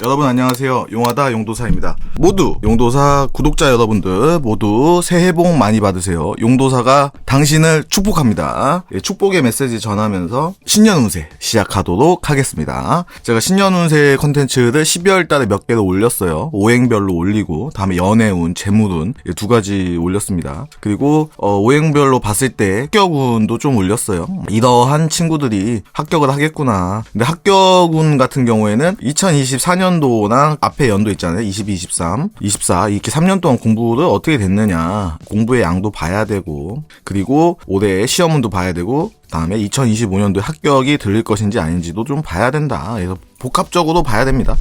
여러분 안녕하세요. 용하다 용도사입니다. 모두 용도사 구독자 여러분들 모두 새해 복 많이 받으세요. 용도사가 당신을 축복합니다. 축복의 메시지 전하면서 신년 운세 시작하도록 하겠습니다. 제가 신년 운세 컨텐츠를 12월 달에 몇 개를 올렸어요. 오행별로 올리고 다음에 연애운, 재물운 두 가지 올렸습니다. 그리고 오행별로 봤을 때 합격운도 좀 올렸어요. 이러한 친구들이 합격을 하겠구나. 근데 합격운 같은 경우에는 2024년도나 앞에 연도 있잖아요. 22, 23, 24 이렇게 3년 동안 공부를 어떻게 됐느냐. 공부의 양도 봐야 되고 그리고 올해 시험운도 봐야 되고 다음에 2025년도에 합격이 들릴 것인지 아닌지도 좀 봐야 된다. 그래서 복합적으로 봐야 됩니다.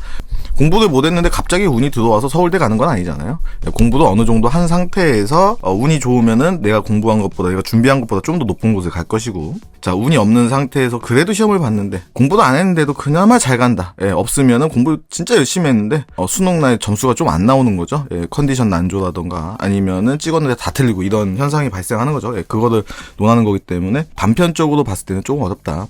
공부를 못했는데 갑자기 운이 들어와서 서울대 가는 건 아니잖아요. 공부도 어느 정도 한 상태에서 운이 좋으면은 내가 공부한 것보다 내가 준비한 것보다 좀 더 높은 곳에 갈 것이고, 자 운이 없는 상태에서 그래도 시험을 봤는데 공부도 안 했는데도 그나마 잘 간다. 없으면은 공부 진짜 열심히 했는데 수능날 점수가 좀 안 나오는 거죠. 컨디션 난조라던가 아니면은 찍었는데 다 틀리고 이런 현상이 발생하는 거죠. 그거를 논하는 거기 때문에 단편적으로 봤을 때는 조금 어렵다.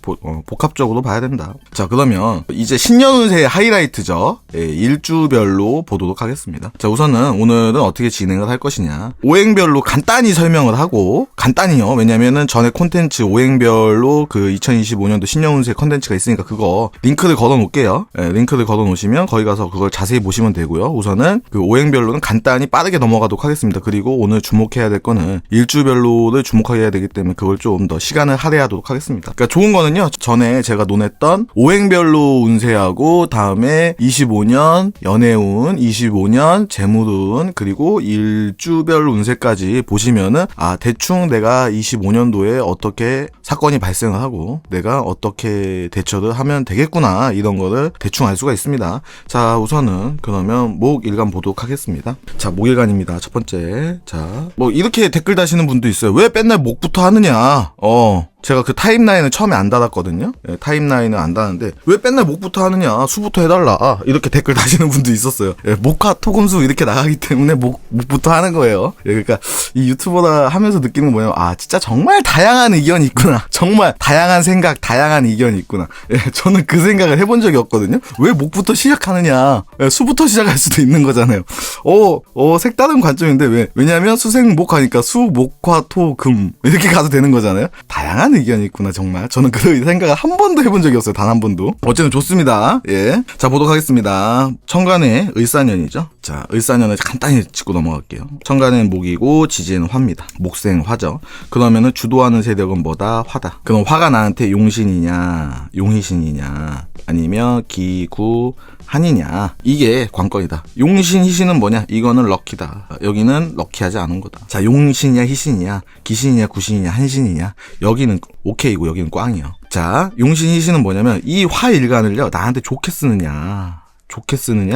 복합적으로 봐야 된다. 자 그러면 이제 신년 운세의 하이라이트죠. 일주별로 보도록 하겠습니다. 자 우선은 오늘은 어떻게 진행을 할 것이냐, 오행별로 간단히 설명을 하고, 간단히요. 왜냐면은 전에 콘텐츠 오행별로 그 2025년도 신년 운세 콘텐츠가 있으니까 그거 링크를 걸어 놓을게요. 링크를 걸어 놓으시면 거기 가서 그걸 자세히 보시면 되고요. 우선은 그 오행별로는 간단히 빠르게 넘어가도록 하겠습니다. 그리고 오늘 주목해야 될 거는 일주별로를 주목해야 되기 때문에 그걸 좀 더 시간을 할애하도록 하겠습니다. 그러니까 좋은 거는요, 전에 제가 논했던 오행별로 운세하고 다음에 25년 연애운, 25년 재물운, 그리고 일주별 운세까지 보시면은 대충 내가 25년도에 어떻게 사건이 발생을 하고 내가 어떻게 대처를 하면 되겠구나, 이런 거를 대충 알 수가 있습니다. 자 우선은 그러면 목일간 보도록 하겠습니다. 자 목일간입니다. 첫 번째, 자 뭐 이렇게 댓글 다시는 분도 있어요. 왜 맨날 목부터 하느냐. 제가 그 타임라인을 처음에 안 달았거든요. 타임라인을 안 달았는데 왜 맨날 목부터 하느냐, 수부터 해달라, 이렇게 댓글 다시는 분도 있었어요. 목화 토금수 이렇게 나가기 때문에 목부터 하는 거예요. 그러니까 이 유튜버라 하면서 느끼는 건 뭐냐면 진짜 정말 다양한 의견이 있구나. 정말 다양한 생각, 다양한 의견이 있구나. 저는 그 생각을 해본 적이 없거든요. 왜 목부터 시작하느냐, 수부터 시작할 수도 있는 거잖아요. 색다른 관점인데 왜냐면 수생목하니까 수, 목화, 토, 금 이렇게 가도 되는 거잖아요. 다양한 의견이 있구나. 정말 저는 그 생각을 한 번도 해본 적이 없어요. 단 한 번도. 어쨌든 좋습니다. 자 보도록 하겠습니다. 천간의 을사년이죠. 자 을사년을 간단히 짚고 넘어갈게요. 천간은 목이고 지지는 화입니다. 목생 화죠. 그러면은 주도하는 세력은 뭐다? 화다. 그럼 화가 나한테 용신이냐 용희신이냐 아니면 기구 한이냐, 이게 관건이다. 용신 희신은 뭐냐, 이거는 럭키다. 여기는 럭키하지 않은 거다. 자 용신이냐 희신이냐 기신이냐 구신이냐 한신이냐, 여기는 오케이고 여기는 꽝이요. 자 용신 희신은 뭐냐면 이 화일간을요 나한테 좋게 쓰느냐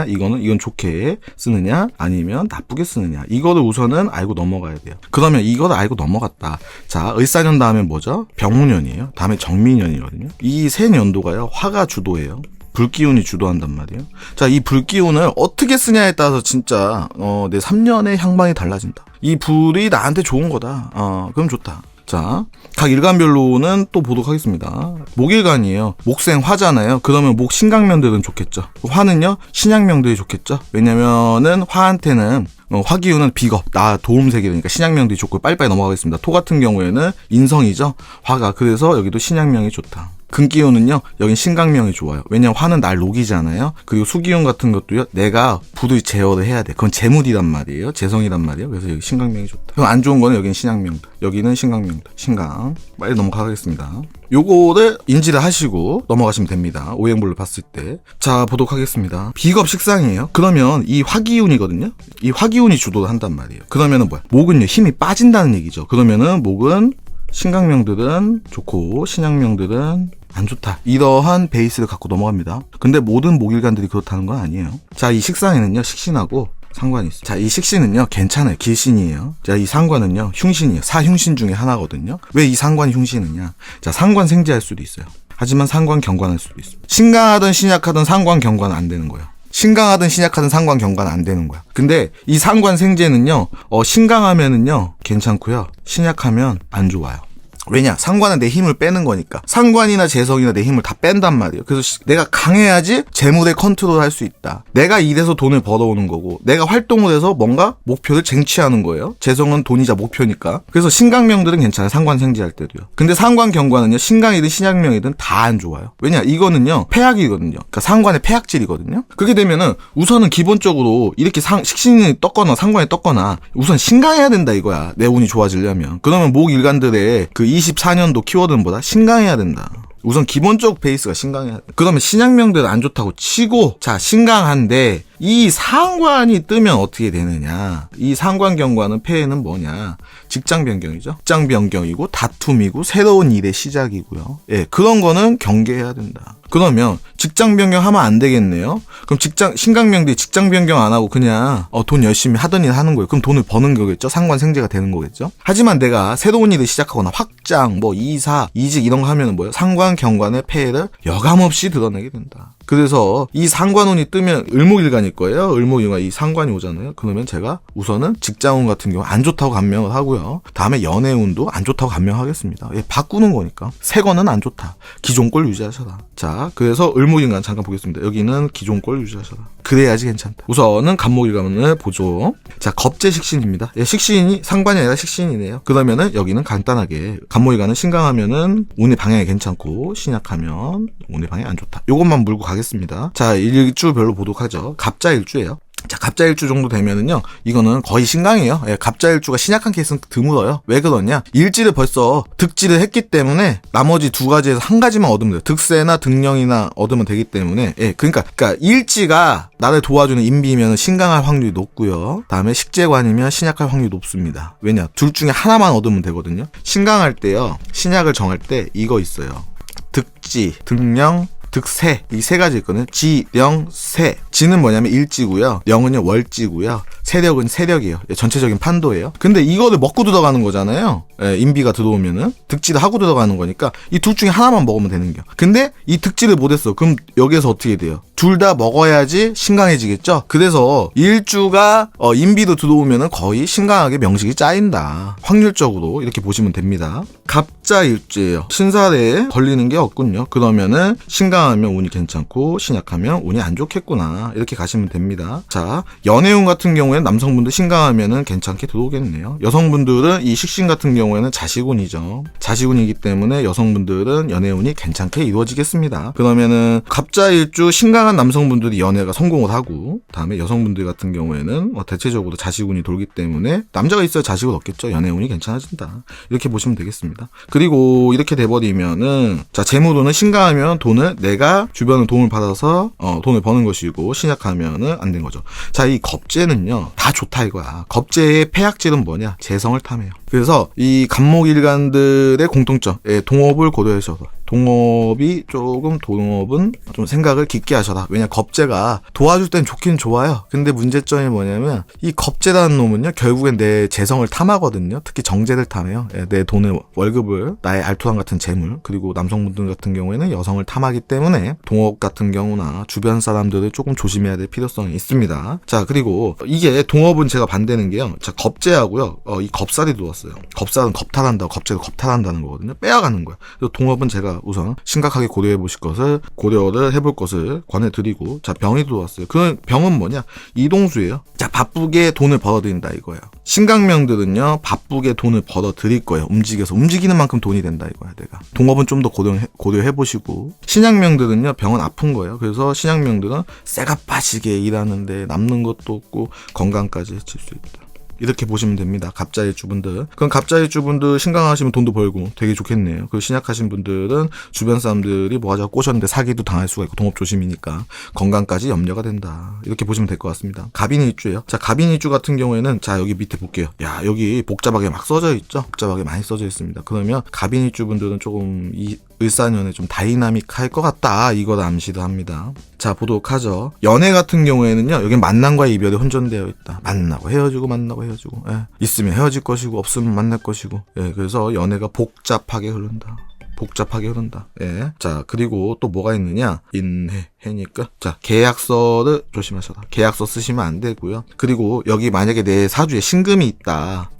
이건 좋게 쓰느냐 아니면 나쁘게 쓰느냐, 이거를 우선은 알고 넘어가야 돼요. 그러면 이거를 알고 넘어갔다. 자 을사년 다음에 뭐죠? 병무년이에요. 다음에 정미년이거든요. 이 세 년도가요 화가 주도해요. 불기운이 주도한단 말이에요. 자, 이 불기운을 어떻게 쓰냐에 따라서 진짜 내 3년의 향방이 달라진다. 이 불이 나한테 좋은 거다. 그럼 좋다. 자, 각 일간별로는 또 보도록 하겠습니다. 목일간이에요. 목생 화잖아요. 그러면 목 신강명들은 좋겠죠. 화는요 신약명들이 좋겠죠. 왜냐면은 화한테는 화기운은 비겁, 나 도움색이니까 신약명들이 좋고, 빨리빨리 넘어가겠습니다. 토 같은 경우에는 인성이죠, 화가. 그래서 여기도 신약명이 좋다. 금기운은요 여긴 신강명이 좋아요. 왜냐면 화는 날 녹이잖아요. 그리고 수기운 같은 것도요 내가 불을 제어를 해야 돼. 그건 재물이란 말이에요. 재성이란 말이에요. 그래서 여기 신강명이 좋다. 그럼 안 좋은 거는 여기는 신약명이다. 여기는 신강명이다. 신강. 빨리 넘어가겠습니다. 요거를 인지를 하시고 넘어가시면 됩니다. 오행별로 봤을 때. 자 보도록 하겠습니다. 비겁 식상이에요. 그러면 이 화기운이거든요. 이 화기운이 주도를 한단 말이에요. 그러면은 뭐야, 목은요 힘이 빠진다는 얘기죠. 그러면은 목은 신강명들은 좋고 신약명들은 안 좋다. 이러한 베이스를 갖고 넘어갑니다. 근데 모든 목일간들이 그렇다는 건 아니에요. 자 이 식상에는요 식신하고 상관이 있어요. 자 이 식신은요 괜찮아요. 길신이에요. 자 이 상관은요 흉신이에요. 사흉신 중에 하나거든요. 왜 이 상관이 흉신이냐, 자 상관 생제할 수도 있어요. 하지만 상관 경관할 수도 있어요. 신강하든 신약하든 상관 경관은 안 되는 거예요. 신강하든 신약하든 상관 경관 안 되는 거야. 근데 이 상관 생제는요 신강하면은요 괜찮고요 신약하면 안 좋아요. 왜냐? 상관은 내 힘을 빼는 거니까. 상관이나 재성이나 내 힘을 다 뺀단 말이에요. 그래서 내가 강해야지 재물에 컨트롤할 수 있다. 내가 일해서 돈을 벌어오는 거고 내가 활동을 해서 뭔가 목표를 쟁취하는 거예요. 재성은 돈이자 목표니까. 그래서 신강명들은 괜찮아요. 상관 생지할 때도요. 근데 상관 경관은요. 신강이든 신약명이든 다 안 좋아요. 왜냐? 이거는요. 폐약이거든요. 그러니까 상관의 폐약질이거든요. 그렇게 되면은 우선은 기본적으로 이렇게 식신이 떴거나 상관이 떴거나 우선 신강해야 된다 이거야. 내 운이 좋아지려면. 그러면 목일간들의 그 24년도 키워드는 뭐다? 신강해야 된다. 우선 기본적 베이스가 신강해야 돼. 그러면 신약명들은 안 좋다고 치고 자 신강한데 이 상관이 뜨면 어떻게 되느냐. 이 상관 경관은 폐해는 뭐냐. 직장 변경이죠. 직장 변경이고 다툼이고 새로운 일의 시작이고요. 예, 그런 거는 경계해야 된다. 그러면 직장 변경하면 안 되겠네요. 그럼 신강명들이 직장 변경 안 하고 그냥 돈 열심히 하던 일 하는 거예요. 그럼 돈을 버는 거겠죠. 상관 생재가 되는 거겠죠. 하지만 내가 새로운 일을 시작하거나 확장, 이사, 이직 이런 거 하면은 뭐예요? 상관 경관의 폐해를 여감없이 드러내게 된다. 그래서 이 상관운이 뜨면 을목일간일 거예요. 을목일간 이 상관이 오잖아요. 그러면 제가 우선은 직장운 같은 경우 안 좋다고 감명을 하고요. 다음에 연애운도 안 좋다고 감명하겠습니다. 예, 바꾸는 거니까. 새 거는 안 좋다. 기존 꼴 유지하셔라. 자, 그래서 을목일간 잠깐 보겠습니다. 여기는 기존 꼴 유지하셔라. 그래야지 괜찮다. 우선은 간목일간을 보죠. 자, 겁재식신입니다. 예, 식신이 상관이 아니라 식신이네요. 그러면은 여기는 간단하게 간목일간은 신강하면은 운의 방향이 괜찮고 신약하면 운의 방향이 안 좋다. 요것만 물고 가겠습니다. 자, 일주별로 보도록 하죠. 갑자일주예요. 자, 갑자일주 정도 되면은요, 이거는 거의 신강이에요. 예, 갑자일주가 신약한 케이스는 드물어요. 왜 그러냐? 일지를 벌써 득지를 했기 때문에 나머지 두 가지에서 한 가지만 얻으면 돼요. 득세나 득령이나 얻으면 되기 때문에, 예, 그러니까 일지가 나를 도와주는 인비면 신강할 확률이 높고요. 다음에 식재관이면 신약할 확률이 높습니다. 왜냐? 둘 중에 하나만 얻으면 되거든요. 신강할 때요, 신약을 정할 때 이거 있어요. 득지, 득령, 득세 이 세 가지 있거든요. 지, 령, 세. 지는 뭐냐면 일지고요. 령은요 월지고요. 세력은 세력이에요. 전체적인 판도예요. 근데 이거를 먹고 들어가는 거잖아요. 예, 인비가 들어오면은 득지를 하고 들어가는 거니까 이 둘 중에 하나만 먹으면 되는 거야. 근데 이 득지를 못했어. 그럼 여기에서 어떻게 돼요? 둘 다 먹어야지 신강해지겠죠. 그래서 일주가 인비도 들어오면은 거의 신강하게 명식이 짜인다. 확률적으로 이렇게 보시면 됩니다. 갑자일주예요. 신살에 걸리는 게 없군요. 그러면은 신강하면 운이 괜찮고 신약하면 운이 안 좋겠구나. 이렇게 가시면 됩니다. 자, 연애운 같은 경우에는 남성분들 신강하면은 괜찮게 들어오겠네요. 여성분들은 이 식신 같은 경우에는 자식운이죠. 자식운이기 때문에 여성분들은 연애운이 괜찮게 이루어지겠습니다. 그러면은 갑자일주 신강한 남성분들이 연애가 성공을 하고 다음에 여성분들 같은 경우에는 대체적으로 자식운이 돌기 때문에 남자가 있어야 자식을 얻겠죠. 연애운이 괜찮아진다. 이렇게 보시면 되겠습니다. 그리고 이렇게 돼버리면은 자, 재물운은 신강하면 돈을 내가 주변에 도움을 받아서 돈을 버는 것이고 신약하면은 안 되는 거죠. 자, 이 겁재는요 다 좋다 이거야. 겁재의 폐약질은 뭐냐? 재성을 탐해요. 그래서 이 간목일간들의 공통점, 동업을 고려해서 동업은 좀 생각을 깊게 하셔라. 왜냐 겁재가 도와줄 땐 좋긴 좋아요. 근데 문제점이 뭐냐면 이 겁재라는 놈은요 결국엔 내 재성을 탐하거든요. 특히 정재를 탐해요. 내 돈을 월급을 나의 알토란 같은 재물 그리고 남성분들 같은 경우에는 여성을 탐하기 때문에 동업 같은 경우나 주변 사람들을 조금 조심해야 될 필요성이 있습니다. 자, 그리고 이게 동업은 제가 반대는 게요. 자, 겁재하고요 이 겁살이 들어왔어요. 겁살은 겁탈한다고 겁재도 겁탈한다는 거거든요. 빼앗가는 거야. 그래서 동업은 제가 우선 심각하게 고려를 해볼 것을 권해드리고, 자, 병이 들어왔어요. 그 병은 뭐냐? 이동수예요. 자, 바쁘게 돈을 벌어들인다 이거예요. 신강명들은요 바쁘게 돈을 벌어들일 거예요. 움직이는 만큼 돈이 된다 이거야. 내가 동업은 좀 더 고려해보시고, 신약명들은요 병은 아픈 거예요. 그래서 신약명들은 쇠가 빠지게 일하는데 남는 것도 없고 건강까지 해칠 수 있다. 이렇게 보시면 됩니다. 갑자일주분들. 그럼 갑자일주분들 신강하시면 돈도 벌고 되게 좋겠네요. 그리고 신약하신 분들은 주변 사람들이 뭐 하자고 꼬셨는데 사기도 당할 수가 있고 동업 조심이니까 건강까지 염려가 된다. 이렇게 보시면 될 것 같습니다. 갑인일주예요. 자, 갑인일주 같은 경우에는 자, 여기 밑에 볼게요. 야, 여기 복잡하게 막 써져 있죠? 복잡하게 많이 써져 있습니다. 그러면 갑인일주분들은 조금 이 을사년에 좀 다이나믹할 것 같다. 이걸 암시도 합니다. 자, 보도록 하죠. 연애 같은 경우에는요, 여기 만남과 이별이 혼전되어 있다. 만나고 헤어지고 만나고 헤어지고. 예. 있으면 헤어질 것이고 없으면 만날 것이고. 예. 그래서 연애가 복잡하게 흐른다. 복잡하게 흐른다. 예. 자, 그리고 또 뭐가 있느냐? 해니까. 자, 계약서를 조심하셔라. 계약서 쓰시면 안 되고요. 그리고 여기 만약에 내 사주에 신금이 있다.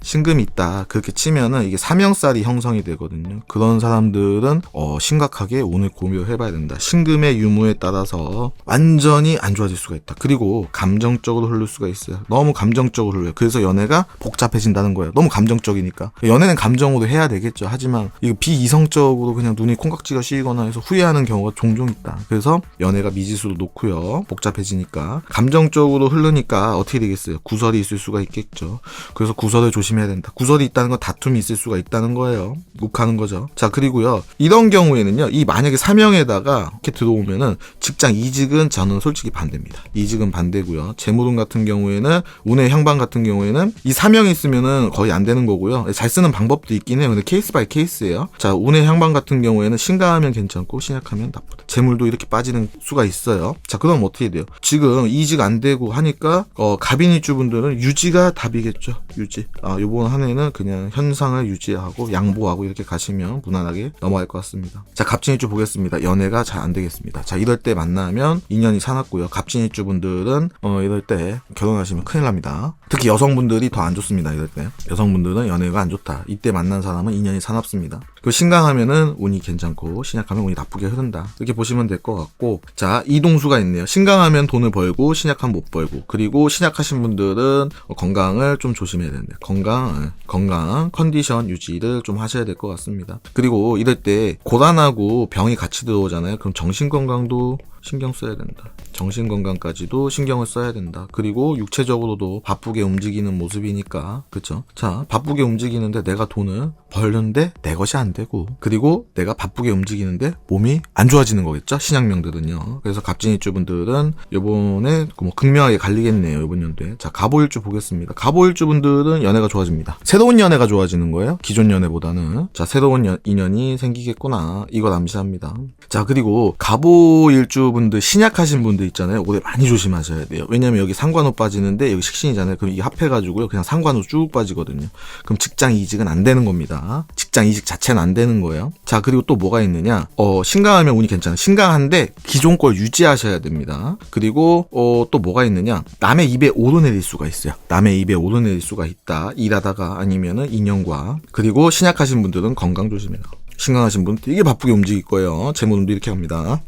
그렇게 치면은 이게 사명살이 형성이 되거든요. 그런 사람들은 심각하게 오늘 고려해봐야 된다. 신금의 유무에 따라서 완전히 안 좋아질 수가 있다. 그리고 감정적으로 흐를 수가 있어요. 너무 감정적으로 흘러요. 그래서 연애가 복잡해진다는 거예요. 너무 감정적이니까. 연애는 감정으로 해야 되겠죠. 하지만 이거 비이성적으로 그냥 눈이 콩깍지가 씌이거나 해서 후회하는 경우가 종종 있다. 그래서 연애가 미지수로 놓고요. 복잡해지니까. 감정적으로 흐르니까 어떻게 되겠어요? 구설이 있을 수가 있겠죠. 그래서 구설을 조심해야 된다. 구설이 있다는 건 다툼이 있을 수가 있다는 거예요. 욱하는 거죠. 자, 그리고요. 이런 경우에는요. 이 만약에 사명에다가 이렇게 들어오면은 직장 이직은 저는 솔직히 반대입니다. 이직은 반대고요. 재물운 같은 경우에는 운의 향방 같은 경우에는 이 사명이 있으면은 거의 안 되는 거고요. 잘 쓰는 방법도 있긴 해요. 근데 케이스 바이 케이스예요. 자, 운의 향방 같은 경우에는 신강하면 괜찮고 신약하면 나쁘다. 재물도 이렇게 빠지는 수가 있어요. 자, 그럼 어떻게 돼요? 지금 이직 안 되고 하니까 갑인일주 분들은 유지가 답이겠죠. 유지. 요번 한 해는 그냥 현상을 유지하고 양보하고 이렇게 가시면 무난하게 넘어갈 것 같습니다. 자, 갑진일주 보겠습니다. 연애가 잘 안 되겠습니다. 자, 이럴 때 만나면 인연이 사납고요. 갑진일주 분들은 이럴 때 결혼하시면 큰일 납니다. 특히 여성분들이 더 안 좋습니다. 이럴 때 여성분들은 연애가 안 좋다. 이때 만난 사람은 인연이 사납습니다. 그 신강하면은 운이 괜찮고 신약하면 운이 나쁘게 흐른다. 이렇게 보시면 될 것 같고, 자, 이동수가 있네요. 신강하면 돈을 벌고 신약하면 못 벌고, 그리고 신약하신 분들은 건강을 좀 조심해야 된다. 건강 컨디션 유지를 좀 하셔야 될 것 같습니다. 그리고 이럴 때 고단하고 병이 같이 들어오잖아요. 그럼 정신 건강도 신경 써야 된다. 정신 건강까지도 신경을 써야 된다. 그리고 육체적으로도 바쁘게 움직이는 모습이니까, 그쵸? 자, 바쁘게 움직이는데 내가 돈을 벌는데 내 것이 안 되고, 그리고 내가 바쁘게 움직이는데 몸이 안 좋아지는 거겠죠? 신약명들은요. 그래서 갑진일주 분들은 요번에 극명하게 갈리겠네요. 요번 연도에. 자, 갑오일주 보겠습니다. 갑오일주 분들은 연애가 좋아집니다. 새로운 연애가 좋아지는 거예요. 기존 연애보다는. 자, 새로운 인연이 생기겠구나. 이걸 암시합니다. 자, 그리고 갑오일주 분들, 신약하신 분들 있잖아요. 올해 많이 조심하셔야 돼요. 왜냐면 여기 상관호 빠지는데 여기 식신이잖아요. 그럼 이게 합해가지고요. 그냥 상관호 쭉 빠지거든요. 그럼 직장 이직은 안 되는 겁니다. 직장 이직 자체는 안 되는 거예요. 자, 그리고 또 뭐가 있느냐. 신강하면 운이 괜찮아요. 신강한데 기존 걸 유지하셔야 됩니다. 그리고 또 뭐가 있느냐. 남의 입에 오르내릴 수가 있어요. 남의 입에 오르내릴 수가 있다. 일하다가 아니면은 인연과. 그리고 신약하신 분들은 건강 조심해요. 신강하신 분 되게 바쁘게 움직일 거예요. 재물운도 이렇게 합니다.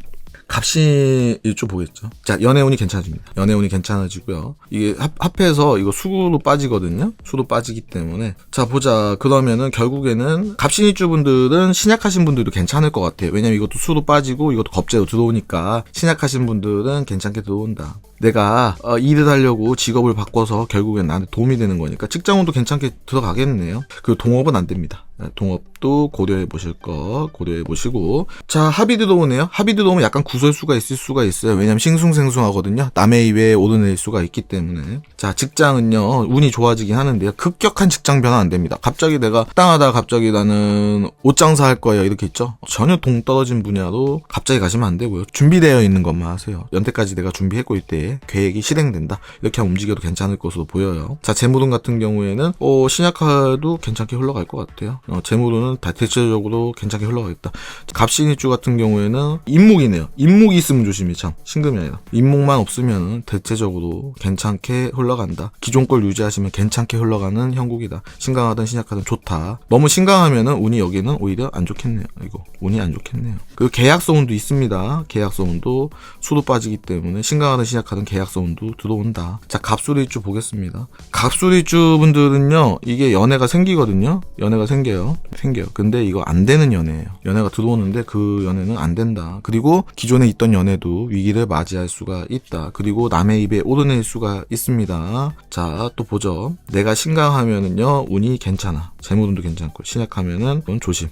갑신일주 보겠죠. 자, 연애운이 괜찮아집니다. 연애운이 괜찮아지고요. 이게 합해서 이거 수로 빠지거든요. 수로 빠지기 때문에. 자, 보자. 그러면은 결국에는 갑신일주 분들은 신약하신 분들도 괜찮을 것 같아요. 왜냐면 이것도 수로 빠지고 이것도 겁재로 들어오니까 신약하신 분들은 괜찮게 들어온다. 내가 일을 하려고 직업을 바꿔서 결국엔 나한테 도움이 되는 거니까 직장운도 괜찮게 들어가겠네요. 그리고 동업은 안 됩니다. 동업도 고려해 보시고. 자, 합이 들어오네요. 합이 들어오면 약간 구설수가 있을 수가 있어요. 왜냐면 싱숭생숭하거든요. 남의 입에 오르내릴 수가 있기 때문에. 자, 직장은요, 운이 좋아지긴 하는데요. 급격한 직장 변화 안 됩니다. 갑자기 내가 땅하다가 갑자기 나는 옷 장사할 거예요. 이렇게 있죠. 전혀 동떨어진 분야로 갑자기 가시면 안 되고요. 준비되어 있는 것만 하세요. 연태까지 내가 준비했고 있대. 계획이 실행된다. 이렇게 움직여도 괜찮을 것으로 보여요. 자, 재물운 같은 경우에는 신약화도 괜찮게 흘러갈 것 같아요. 재물운은 대체적으로 괜찮게 흘러가겠다. 갑신일주 같은 경우에는 임목이네요. 임목이 있으면 조심히 참. 신금이 아니라. 임목만 없으면 대체적으로 괜찮게 흘러간다. 기존 걸 유지하시면 괜찮게 흘러가는 형국이다. 신강하든 신약하든 좋다. 너무 신강하면은 운이 여기는 오히려 안 좋겠네요. 이거 운이 안 좋겠네요. 그리고 계약서 운도 있습니다. 계약서 운도 수도 빠지기 때문에 신강하든 신약하든 계약서 운도 들어온다. 자, 갑술일주 보겠습니다. 갑술일주 분들은요, 이게 연애가 생기거든요. 연애가 생겨요. 근데 이거 안 되는 연애예요. 연애가 들어오는데 그 연애는 안 된다. 그리고 기존에 있던 연애도 위기를 맞이할 수가 있다. 그리고 남의 입에 오르낼 수가 있습니다. 자, 또 보죠. 내가 신강하면은요, 운이 괜찮아. 재물운도 괜찮고, 신약하면은 조심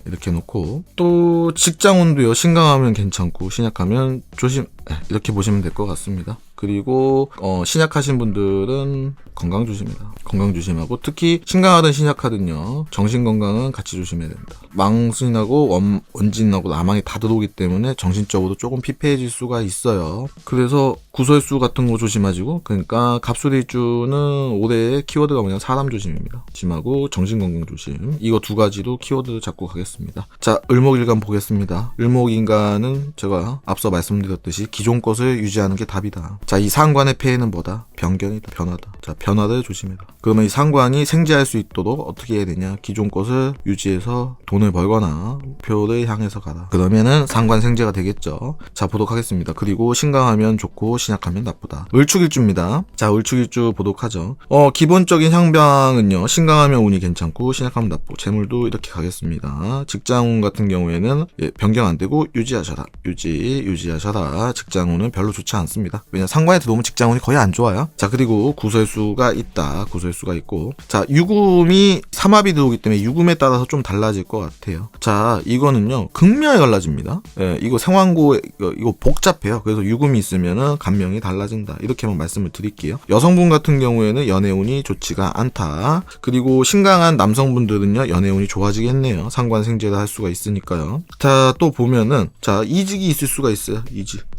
이렇게 놓고, 또 직장운도요, 신강하면 괜찮고 신약하면 조심, 이렇게 보시면 될 것 같습니다. 그리고 신약하신 분들은 건강 조심이다. 건강 조심하고 특히 신강하든 신약하든요. 정신 건강은 같이 조심해야 된다. 망신하고 원진하고 남항이 다 들어오기 때문에 정신적으로 조금 피폐해질 수가 있어요. 그래서 구설수 같은 거 조심하시고 그러니까 갑술일주는 올해 키워드가 뭐냐면 사람 조심입니다. 조심하고 정신 건강 조심. 이거 두 가지로 키워드를 잡고 가겠습니다. 자, 을목일간 보겠습니다. 을목인간은 제가 앞서 말씀드렸듯이 기존 것을 유지하는 게 답이다. 자, 이 상관의 폐해는 뭐다? 변견이다. 변화다. 자, 변화를 조심해라. 그러면 이 상관이 생재할 수 있도록 어떻게 해야 되냐? 기존 것을 유지해서 돈을 벌거나 목표를 향해서 가라. 그러면은 상관 생재가 되겠죠. 자, 보도록 하겠습니다. 그리고 신강하면 좋고 신약하면 나쁘다. 을축일주입니다. 자, 을축일주 보도록 하죠. 기본적인 향방은요. 신강하면 운이 괜찮고 신약하면 나쁘고 재물도 이렇게 가겠습니다. 직장운 같은 경우에는 변경 안 되고 유지하셔라. 유지하셔라. 직장운은 별로 좋지 않습니다. 왜냐 상관에 들어오면 직장운이 거의 안 좋아요. 자, 그리고 구설수가 있다. 구설수가 있고 자, 유금이 삼합이 들어오기 때문에 유금에 따라서 좀 달라질 것 같아요. 자, 이거는요 극명히 달라집니다. 이거 상황고 이거 복잡해요. 그래서 유금이 있으면은 감명이 달라진다. 이렇게만 말씀을 드릴게요. 여성분 같은 경우에는 연애운이 좋지가 않다. 그리고 신강한 남성분들은요 연애운이 좋아지겠네요. 상관생재를 할 수가 있으니까요. 자, 또 보면은 자, 이직이 있을 수가 있어요.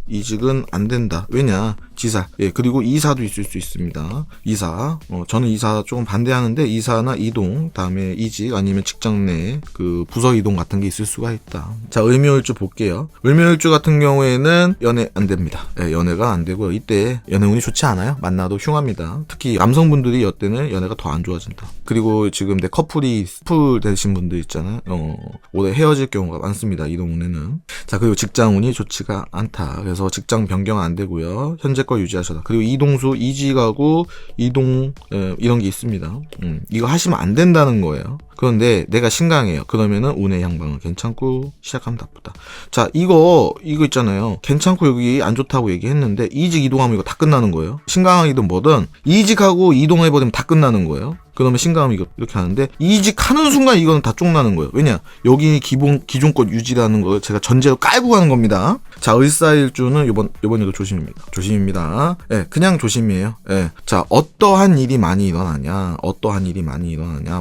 이직은 안 된다. 왜냐? 지살. 그리고 이사도 있을 수 있습니다. 이사. 저는 이사 조금 반대하는데 이사나 이동, 다음에 이직 아니면 직장 내 그 부서 이동 같은 게 있을 수가 있다. 자, 을묘일주 볼게요. 을묘일주 같은 경우에는 연애 안 됩니다. 연애가 안 되고요. 이때 연애운이 좋지 않아요. 만나도 흉합니다. 특히 남성분들이 이때는 연애가 더 안 좋아진다. 그리고 지금 내 커플이 스풀 되신 분들 있잖아요. 올해 헤어질 경우가 많습니다. 이동운에는. 자, 그리고 직장운이 좋지가 않다. 그래서 직장 변경 안 되고요. 현재 거 유지하셔라. 그리고 이동수, 이직하고 이동 이런 게 있습니다. 이거 하시면 안 된다는 거예요. 그런데 내가 신강해요. 그러면은 운의 향방은 괜찮고 시작하면 나쁘다. 자, 이거 있잖아요. 괜찮고 여기 안 좋다고 얘기했는데 이직 이동하면 이거 다 끝나는 거예요. 신강이든 뭐든 이직하고 이동해버리면 다 끝나는 거예요. 그러면 신강하면 이거 이렇게 하는데 이직하는 순간 이거는 다 쪽나는 거예요. 왜냐? 여기 기존 것 유지라는 걸 제가 전제로 깔고 가는 겁니다. 자, 을사일주는 요번에도 조심입니다. 그냥 조심이에요. 자, 어떠한 일이 많이 일어나냐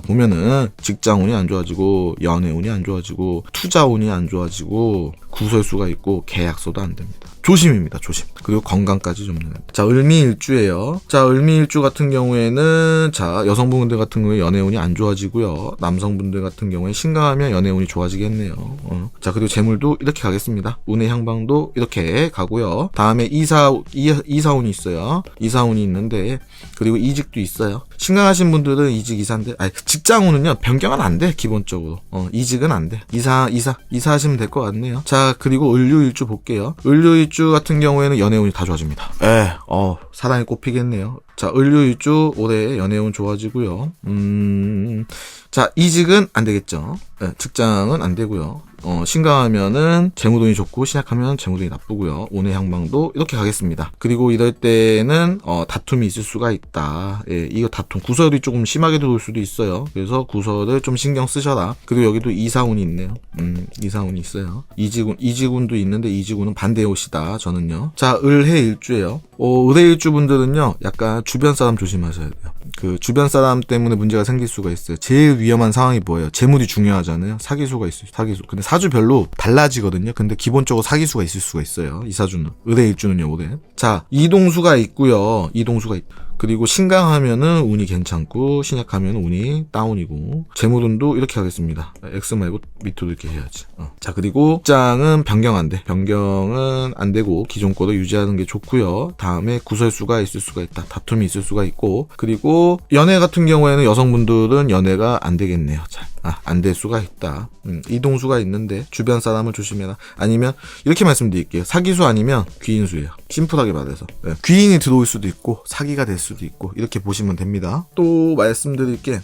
보면은 직장운이 안 좋아지고 연애운이 안 좋아지고 투자운이 안 좋아지고 구설수가 있고 계약서도 안 됩니다. 조심입니다. 조심. 그리고 건강까지 좀. 자, 을미일주예요. 자, 을미일주 같은 경우에는 자, 여성분들 같은 경우에 연애운이 안 좋아지고요. 남성분들 같은 경우에 신강하면 연애운이 좋아지겠네요. 자, 그리고 재물도 이렇게 가겠습니다. 운의 향방도 이렇게 가고요. 다음에 이사운이 있어요. 이사운이 있는데 그리고 이직도 있어요. 신강하신 분들은 이직 이사인데 직장운은요 변경은 안 돼. 기본적으로 이직은 안 돼. 이사하시면 될 것 같네요. 자, 그리고 을류일주 볼게요. 을류일주 같은 경우에는 연애운이 다 좋아집니다. 사랑이 꼽히겠네요. 자, 을류일주 올해 연애운 좋아지고요. 자, 이직은 안 되겠죠. 직장은 안 되고요. 신강하면은 재무돈이 좋고 신약하면 재무돈이 나쁘고요. 운의 향방도 이렇게 가겠습니다. 그리고 이럴 때는 다툼이 있을 수가 있다. 이거 다툼 구설이 조금 심하게 들어올 수도 있어요. 그래서 구설을 좀 신경 쓰셔라. 그리고 여기도 이사운이 있네요. 이사운이 있어요. 이직운도 있는데 이직운은 반대의 옷이다. 저는요. 자, 을해일주예요. 을해일주 분들은요 약간 주변 사람 조심하셔야 돼요. 그 주변 사람 때문에 문제가 생길 수가 있어요. 제일 위험한 상황이 뭐예요? 재물이 중요하잖아요. 사기수가 있어요. 사기수. 근데 사주별로 달라지거든요. 근데 기본적으로 사기수가 있을 수가 있어요. 이 사주는. 을해일주는요, 올해. 자, 이동수가 있고요. 그리고 신강하면은 운이 괜찮고 신약하면 운이 다운이고 재물운도 이렇게 하겠습니다. X 말고 밑으로 이렇게 해야지. 자, 그리고 직장은 변경 안 돼. 변경은 안 되고 기존 거로 유지하는 게 좋고요. 다음에 구설수가 있을 수가 있다. 다툼이 있을 수가 있고 그리고 연애 같은 경우에는 여성분들은 연애가 안 되겠네요. 안 될 수가 있다. 이동수가 있는데 주변 사람을 조심해라. 아니면 이렇게 말씀드릴게요. 사기수 아니면 귀인수예요. 심플하게 말해서. 귀인이 들어올 수도 있고 사기가 될 수도 있고 이렇게 보시면 됩니다. 또 말씀드릴 게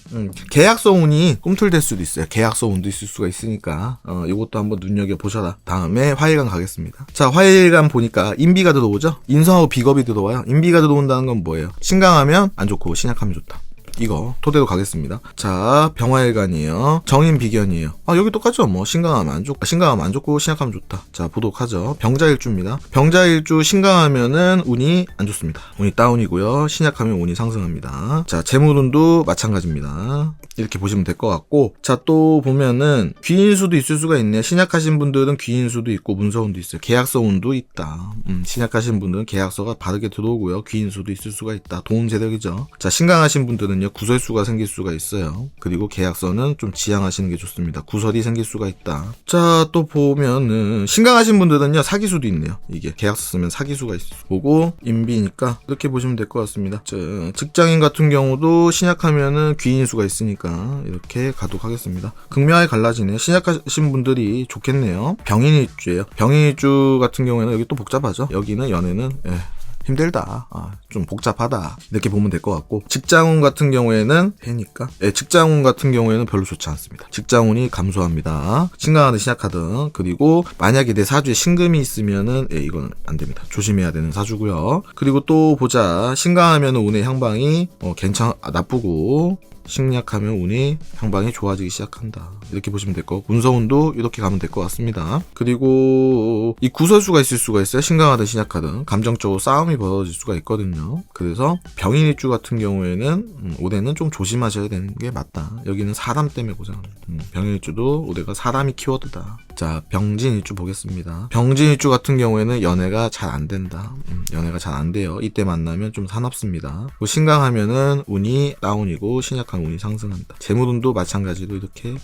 계약서 운이 꿈틀댈 수도 있어요. 계약서 운도 있을 수가 있으니까 이것도 한번 눈여겨보셔라. 다음에 화일간 가겠습니다. 자, 화일간 보니까 인비가 들어오죠. 인성하고 비겁이 들어와요. 인비가 들어온다는 건 뭐예요? 신강하면 안 좋고 신약하면 좋다. 이거 토대로 가겠습니다. 자, 병화일간이에요. 정인비견이에요. 여기 똑같죠. 뭐 신강하면 안 좋고 신약하면 좋다. 자, 보도하죠. 병자일주입니다. 병자일주 신강하면은 운이 안 좋습니다. 운이 다운이고요. 신약하면 운이 상승합니다. 자, 재물운도 마찬가지입니다. 이렇게 보시면 될 것 같고, 자, 또 보면은 귀인수도 있을 수가 있네요. 신약하신 분들은 귀인수도 있고 문서운도 있어요. 계약서 운도 있다. 신약하신 분들은 계약서가 바르게 들어오고요. 귀인수도 있을 수가 있다. 도움 재력이죠. 자, 신강하신 분들은요, 구설수가 생길 수가 있어요. 그리고 계약서는 좀 지양하시는 게 좋습니다. 구설이 생길 수가 있다. 자, 또 보면은 신강하신 분들은요, 사기수도 있네요. 이게 계약서 쓰면 사기수가 있을 수 보고 인비니까 이렇게 보시면 될 것 같습니다. 자, 직장인 같은 경우도 신약하면은 귀인수가 있으니까 이렇게 가도록 하겠습니다. 극명하게 갈라지네. 신약하신 분들이 좋겠네요. 병인일주예요. 병인일주 같은 경우에는 여기 또 복잡하죠. 여기는 연애는 힘들다. 좀 복잡하다. 이렇게 보면 될 것 같고, 직장운 같은 경우에는 해니까 직장운 같은 경우에는 별로 좋지 않습니다. 직장운이 감소합니다. 신강하든 신약하든. 그리고 만약에 내 사주에 신금이 있으면은 이거는 안 됩니다. 조심해야 되는 사주고요. 그리고 또 보자. 신강하면 운의 향방이 나쁘고, 신약하면 운이 향방이 좋아지기 시작한다. 이렇게 보시면 될 거고, 문서운도 이렇게 가면 될 것 같습니다. 그리고 이 구설수가 있을 수가 있어요. 신강하든 신약하든 감정적으로 싸움이 벌어질 수가 있거든요. 그래서 병인일주 같은 경우에는 올해는 좀 조심하셔야 되는 게 맞다. 여기는 사람 때문에 고생합니다. 병인일주도 올해가 사람이 키워드다. 자, 병진일주 보겠습니다. 병진일주 같은 경우에는 연애가 잘 안 된다. 연애가 잘 안 돼요. 이때 만나면 좀 사납습니다. 신강하면은 운이 다운이고 신약하면 운이 상승한다. 재물운도 마찬가지로 이렇게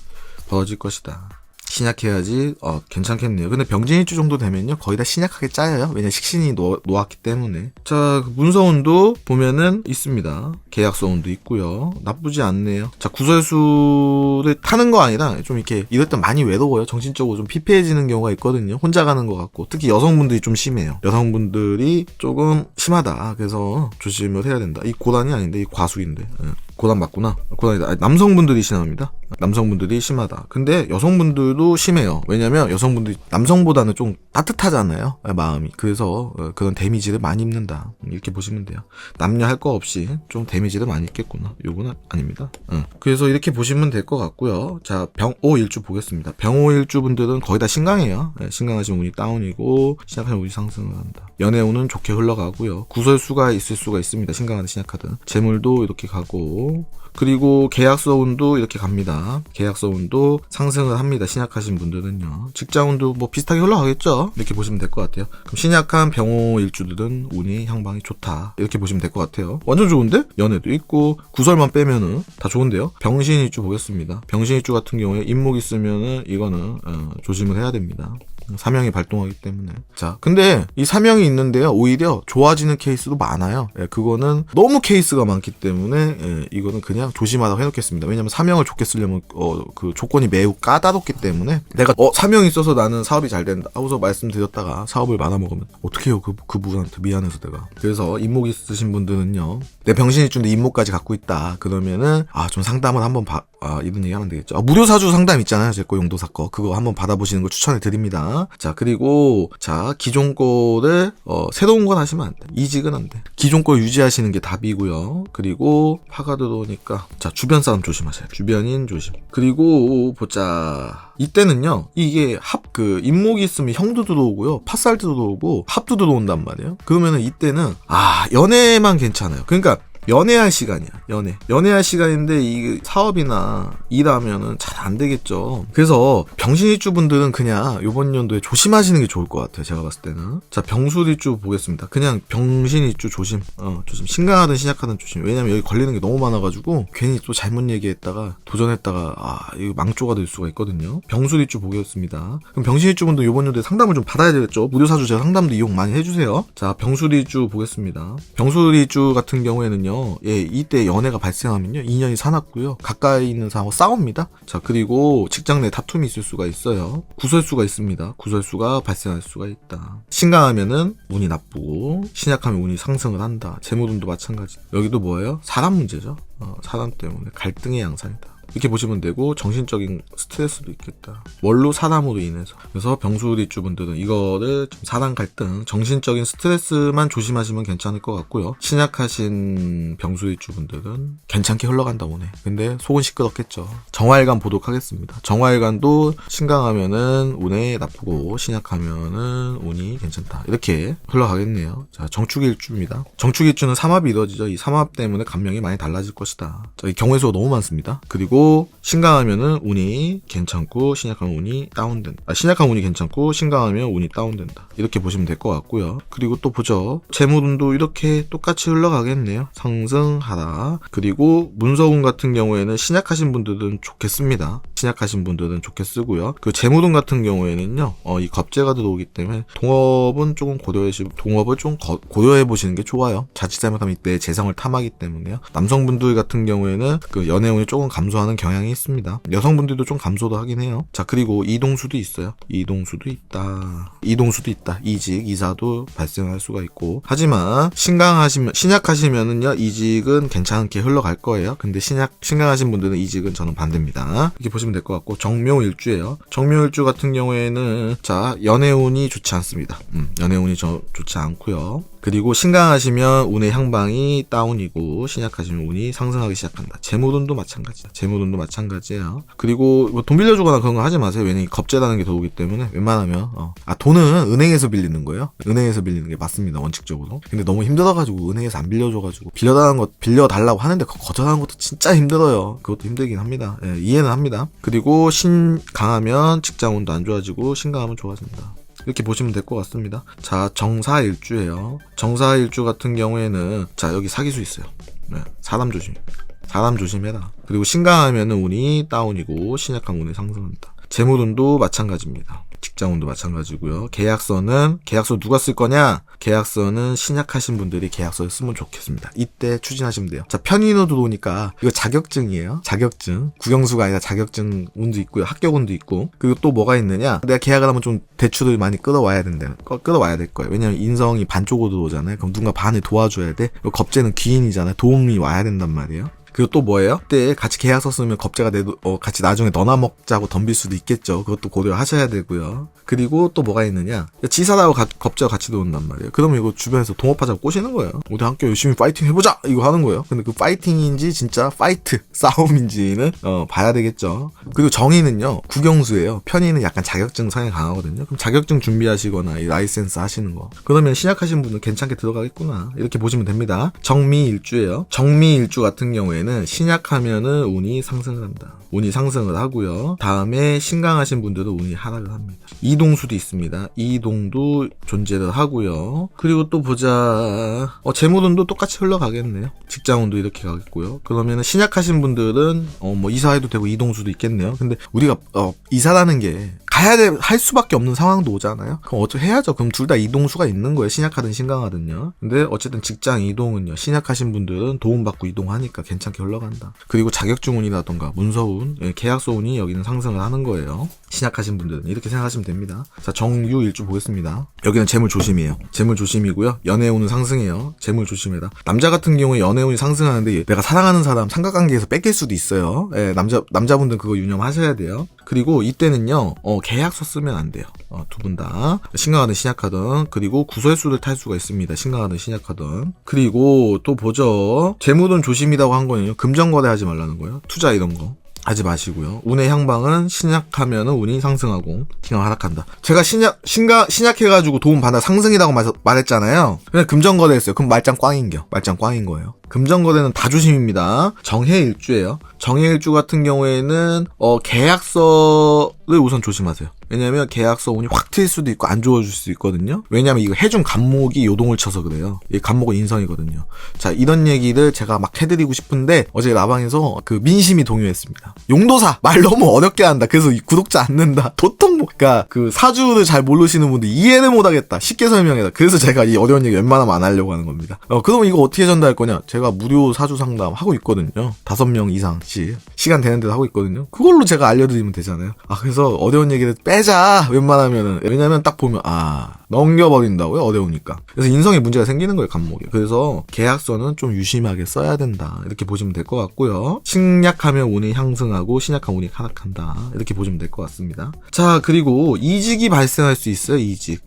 벌어질 것이다. 신약해야지 괜찮겠네요. 근데 병진일주 정도 되면요 거의 다 신약하게 짜여요. 왜냐 식신이 놓았기 때문에. 자, 문서운도 보면은 있습니다. 계약서운도 있고요. 나쁘지 않네요. 자, 구설수를 타는 거 아니라 좀 이렇게 이럴 때 많이 외로워요. 정신적으로 좀 피폐해지는 경우가 있거든요. 혼자 가는 것 같고, 특히 여성분들이 좀 심해요. 여성분들이 조금 심하다. 그래서 조심을 해야 된다. 이 고단이 아닌데 이 과수인데. 고단 맞구나. 고단이다. 남성분들이 심합니다. 남성분들이 심하다. 근데 여성분들도 심해요. 왜냐면 여성분들이 남성보다는 좀 따뜻하잖아요. 마음이. 그래서 그런 데미지를 많이 입는다. 이렇게 보시면 돼요. 남녀 할 거 없이 좀 데미지를 많이 입겠구나. 요거는 아닙니다. 그래서 이렇게 보시면 될 것 같고요. 자, 병오일주 보겠습니다. 병오일주 분들은 거의 다 신강이에요. 신강하신 운이 다운이고 시작하면 운이 상승을 한다. 연애운은 좋게 흘러가고요. 구설수가 있을 수가 있습니다. 신강하든 신약하든. 재물도 이렇게 가고, 그리고 계약서운도 이렇게 갑니다. 계약서운도 상승을 합니다. 신약하신 분들은요. 직장운도 뭐 비슷하게 흘러가겠죠. 이렇게 보시면 될 것 같아요. 그럼 신약한 병호일주들은 운이 향방이 좋다. 이렇게 보시면 될 것 같아요. 완전 좋은데? 연애도 있고 구설만 빼면은 다 좋은데요. 병신일주 보겠습니다. 병신일주 같은 경우에 인목 있으면은 이거는 조심을 해야 됩니다. 사명이 발동하기 때문에. 자, 근데 이 사명이 있는데요, 오히려 좋아지는 케이스도 많아요. 그거는 너무 케이스가 많기 때문에 이거는 그냥 조심하라고 해놓겠습니다. 왜냐면 사명을 좋게 쓰려면 그 조건이 매우 까다롭기 때문에, 내가 사명이 있어서 나는 사업이 잘 된다 하고서 말씀드렸다가 사업을 말아먹으면 어떡해요. 그분한테 미안해서 내가. 그래서 인목 있으신 분들은요, 내 병신일주인데 인목까지 갖고 있다 그러면은 좀 상담을 한번 이런 얘기 하면 되겠죠. 무료 사주 상담 있잖아요. 제 거 용도사 거. 그거 한번 받아보시는 걸 추천해 드립니다. 자, 그리고 기존 거를 새로운 건 하시면 안 돼. 이직은 안 돼. 기존 거 유지하시는 게 답이고요. 그리고 파가 들어오니까 주변 사람 조심하세요. 주변인 조심. 그리고 보자. 이때는요, 이게 인목이 있으면 형도 들어오고요, 팥살도 들어오고 합도 들어온단 말이에요. 그러면은 이때는 연애만 괜찮아요. 그러니까 연애할 시간이야. 연애할 시간인데 이 사업이나 일하면은 잘 안 되겠죠. 그래서 병신일주 분들은 그냥 이번 연도에 조심하시는 게 좋을 것 같아요. 제가 봤을 때는. 자, 병술일주 보겠습니다. 그냥 병신일주 조심. 조심. 신강하든 신약하든 조심. 왜냐면 여기 걸리는 게 너무 많아가지고 괜히 또 잘못 얘기했다가 도전했다가 이거 망조가 될 수가 있거든요. 병술일주 보겠습니다. 그럼 병신일주 분들 이번 연도에 상담을 좀 받아야 되겠죠. 무료사주 제가 상담도 이용 많이 해주세요. 자, 병술일주 보겠습니다. 병술일주 같은 경우에는요, 이때 연애가 발생하면요, 인연이 사납고요, 가까이 있는 사람하고 싸웁니다. 자, 그리고 직장 내 다툼이 있을 수가 있어요. 구설수가 있습니다. 구설수가 발생할 수가 있다. 신강하면은 운이 나쁘고 신약하면 운이 상승을 한다. 재물운도 마찬가지. 여기도 뭐예요? 사람 문제죠. 사람 때문에 갈등의 양상이다. 이렇게 보시면 되고, 정신적인 스트레스도 있겠다. 원로 사람으로 인해서. 그래서 병수리 입주분들은 이거를 좀 사랑 갈등, 정신적인 스트레스만 조심하시면 괜찮을 것 같고요. 신약하신 병수리 입주분들은 괜찮게 흘러간다 오네. 근데 속은 시끄럽겠죠. 정화일관 보도록 하겠습니다. 정화일관도 신강하면은 운에 나쁘고 신약하면은 운이 괜찮다. 이렇게 흘러가겠네요. 자, 정축일주입니다. 정축일주는 삼합이 이루어지죠. 이 삼합 때문에 감명이 많이 달라질 것이다. 자, 이 경우의 수가 너무 많습니다. 그리고 신강하면은 운이 괜찮고 신약하면 운이 다운된다. 신약한 운이 괜찮고 신강하면 운이 다운된다. 이렇게 보시면 될 것 같고요. 그리고 또 보죠. 재물운도 이렇게 똑같이 흘러가겠네요. 상승하다. 그리고 문서운 같은 경우에는 신약하신 분들은 좋게 씁니다. 신약하신 분들은 좋게 쓰고요. 그 재물운 같은 경우에는요, 이 겁재가 들어오기 때문에 동업은 조금 동업을 좀 고려해 보시는 게 좋아요. 자칫 잘못하면 이때 재성을 탐하기 때문에요. 남성분들 같은 경우에는 그 연애운이 조금 감소하는 경향이 있습니다. 여성분들도 좀 감소도 하긴 해요. 자, 그리고 이동수도 있어요. 이동수도 있다. 이직, 이사도 발생할 수가 있고. 하지만 신약하시면은요, 이직은 괜찮게 흘러갈 거예요. 근데 신강하신 분들은 이직은 저는 반대입니다. 이렇게 보시면 될 것 같고, 정묘일주예요. 정묘일주 같은 경우에는 자, 연애운이 좋지 않습니다. 연애운이 좋지 않고요. 그리고 신강하시면 운의 향방이 다운이고 신약하시면 운이 상승하기 시작한다. 재물운도 마찬가지예요. 그리고 뭐 돈 빌려주거나 그런 거 하지 마세요. 왜냐면 겁재라는 게 들어오기 때문에 웬만하면 돈은 은행에서 빌리는 거예요. 은행에서 빌리는 게 맞습니다. 원칙적으로. 근데 너무 힘들어가지고 은행에서 안 빌려줘가지고 빌려달라고 하는데 거절하는 것도 진짜 힘들어요. 그것도 힘들긴 합니다. 예, 이해는 합니다. 그리고 신강하면 직장운도 안 좋아지고 신강하면 좋아진다. 이렇게 보시면 될 것 같습니다. 자, 정사일주예요. 정사일주 같은 경우에는 자, 여기 사기수 있어요. 네, 사람 조심해라. 그리고 신강하면은 운이 다운이고 신약한 운이 상승한다. 재물운도 마찬가지입니다. 직장운도 마찬가지고요. 계약서 누가 쓸 거냐? 계약서는 신약하신 분들이 계약서를 쓰면 좋겠습니다. 이때 추진하시면 돼요. 자, 편인으로 들어오니까 이거 자격증이에요. 자격증. 국영수가 아니라 자격증 운도 있고요. 합격운도 있고. 그리고 또 뭐가 있느냐? 내가 계약을 하면 좀 대출을 많이 끌어와야 될 거예요. 왜냐면 인성이 반쪽으로 들어오잖아요. 그럼 누군가 반을 도와줘야 돼. 겁재는 귀인이잖아요. 도움이 와야 된단 말이에요. 그리고 또 뭐예요? 그때 같이 계약서 쓰면 겁재가 같이 나중에 너나 먹자고 덤빌 수도 있겠죠. 그것도 고려하셔야 되고요. 그리고 또 뭐가 있느냐? 지사라고 겁재가 같이 들어온단 말이에요. 그러면 이거 주변에서 동업하자고 꼬시는 거예요. 우리 함께 열심히 파이팅 해보자! 이거 하는 거예요. 근데 그 파이팅인지 진짜 싸움인지는 봐야 되겠죠. 그리고 정의는요, 국영수예요. 편의는 약간 자격증 성향이 강하거든요. 그럼 자격증 준비하시거나 이 라이센스 하시는 거. 그러면 신약하신 분은 괜찮게 들어가겠구나. 이렇게 보시면 됩니다. 정미일주예요. 정미일주 같은 경우에는 신약하면은 운이 상승을 한다. 운이 상승을 하고요. 다음에 신강하신 분들은 운이 하락을 합니다. 이동수도 있습니다. 이동도 존재를 하고요. 그리고 또 보자. 재물운도 똑같이 흘러가겠네요. 직장운도 이렇게 가겠고요. 그러면은 신약하신 분들은 뭐 이사해도 되고 이동수도 있겠네요. 근데 우리가 이사라는 게 할 수밖에 없는 상황도 오잖아요. 그럼 해야죠. 그럼 둘 다 이동수가 있는 거예요. 신약하든 신강하든요. 근데 어쨌든 직장 이동은요. 신약하신 분들은 도움받고 이동하니까 괜찮게 흘러간다. 그리고 자격증운이라던가 문서운, 계약서운이 여기는 상승을 하는 거예요. 신약하신 분들은 이렇게 생각하시면 됩니다. 자, 정유일주 보겠습니다. 여기는 재물 조심이에요. 재물 조심이고요. 연애운은 상승해요. 재물 조심해라. 남자 같은 경우에 연애운이 상승하는데 내가 사랑하는 사람 삼각관계에서 뺏길 수도 있어요. 남자분들 그거 유념하셔야 돼요. 그리고 이때는요, 계약서 쓰면 안 돼요. 두 분 다. 신강하든 신약하든. 그리고 구설수를 탈 수가 있습니다. 신강하든 신약하든. 그리고 또 보죠. 재물은 조심이라고 한 거는요, 금전거래 하지 말라는 거예요. 투자 이런 거. 하지 마시고요. 운의 향방은 신약하면은 운이 상승하고 신강 하락한다. 제가 신약해가지고 도움 받아 상승이라고 말했잖아요. 그냥 금전거래했어요. 그럼 말짱 꽝인 거예요. 금전거래는 다 조심입니다. 정해일주예요. 정해일주 같은 경우에는 계약서를 우선 조심하세요. 왜냐면 계약서 운이 확 트일 수도 있고 안 좋아질 수도 있거든요. 왜냐면 이거 해준 간목이 요동을 쳐서 그래요. 이 간목은 인성이거든요. 자, 이런 얘기를 제가 막 해드리고 싶은데 어제 라방에서 그 민심이 동요했습니다. 용도사 말 너무 어렵게 한다. 그래서 구독자 안 는다. 도통 그러니까 그 사주를 잘 모르시는 분들 이해를 못하겠다. 쉽게 설명해라. 그래서 제가 이 어려운 얘기 웬만하면 안 하려고 하는 겁니다. 그러면 이거 어떻게 전달할 거냐? 제가 무료 사주 상담 하고 있거든요. 5명 이상씩 시간 되는 데도 하고 있거든요. 그걸로 제가 알려드리면 되잖아요. 그래서 어려운 얘기를 빼자. 웬만하면은. 왜냐면 딱 보면 넘겨버린다고요? 어려우니까. 그래서 인성에 문제가 생기는 거예요, 간목에. 그래서 계약서는 좀 유심하게 써야 된다. 이렇게 보시면 될 것 같고요. 신약하면 운이 향승하고 신약하면 운이 하락한다. 이렇게 보시면 될 것 같습니다. 자, 그리고 이직이 발생할 수 있어요, 이직.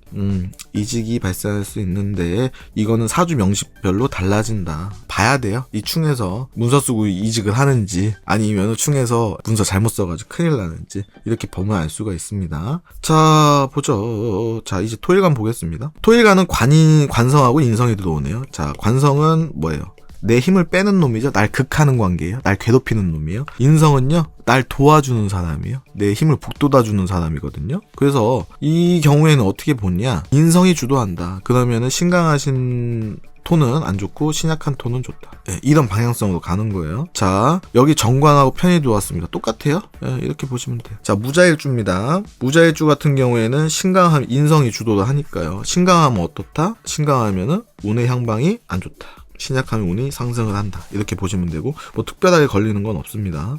이직이 발생할 수 있는데 이거는 사주 명식별로 달라진다. 봐야 돼요. 이 충에서 문서 쓰고 이직을 하는지 아니면 충에서 문서 잘못 써가지고 큰일 나는지 이렇게 보면 알 수가 있습니다. 자, 보죠. 자, 이제 토일간 보겠습니다. 토일간은 관성하고 인성이 들어오네요. 자, 관성은 뭐예요? 내 힘을 빼는 놈이죠. 날 극하는 관계예요. 날 괴롭히는 놈이에요. 인성은요, 날 도와주는 사람이에요. 내 힘을 북돋아주는 사람이거든요. 그래서 이 경우에는 어떻게 보냐, 인성이 주도한다. 그러면은 신강하신 톤은 안 좋고 신약한 톤은 좋다. 네, 이런 방향성으로 가는 거예요. 자, 여기 정관하고 편이 들어왔습니다. 똑같아요. 네, 이렇게 보시면 돼요. 자, 무자일주입니다. 무자일주 같은 경우에는 신강하면 인성이 주도를 하니까요. 신강하면 어떻다? 신강하면은 운의 향방이 안 좋다. 신약하면 운이 상승을 한다. 이렇게 보시면 되고, 뭐 특별하게 걸리는 건 없습니다.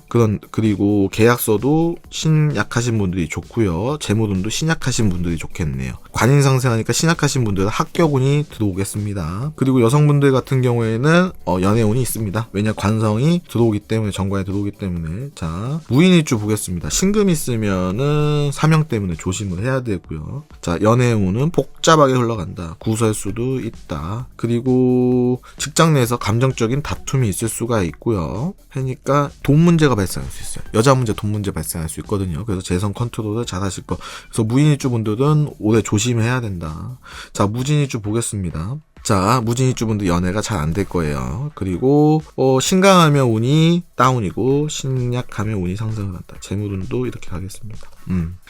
그리고 계약서도 신약하신 분들이 좋고요. 재물운도 신약하신 분들이 좋겠네요. 관인 상승하니까 신약하신 분들은 합격운이 들어오겠습니다. 그리고 여성분들 같은 경우에는 연애운이 있습니다. 왜냐, 관성이 들어오기 때문에, 정관에 들어오기 때문에. 자, 무인일주 보겠습니다. 신금 있으면은 사명 때문에 조심을 해야 되고요. 자, 연애운은 복잡하게 흘러간다. 구설수도 있다. 그리고 직장 내에서 감정적인 다툼이 있을 수가 있고요. 그러니까 돈 문제가 발생할 수 있어요. 여자 문제, 돈 문제 발생할 수 있거든요. 그래서 재성 컨트롤을 잘 하실 거. 그래서 무인일주 분들은 올해 조심해야 된다. 자, 무진일주 보겠습니다. 자, 무진일주 분들 연애가 잘 안 될 거예요. 그리고 신강하면 운이 다운이고 신약하면 운이 상승을 한다. 재물운도 이렇게 가겠습니다.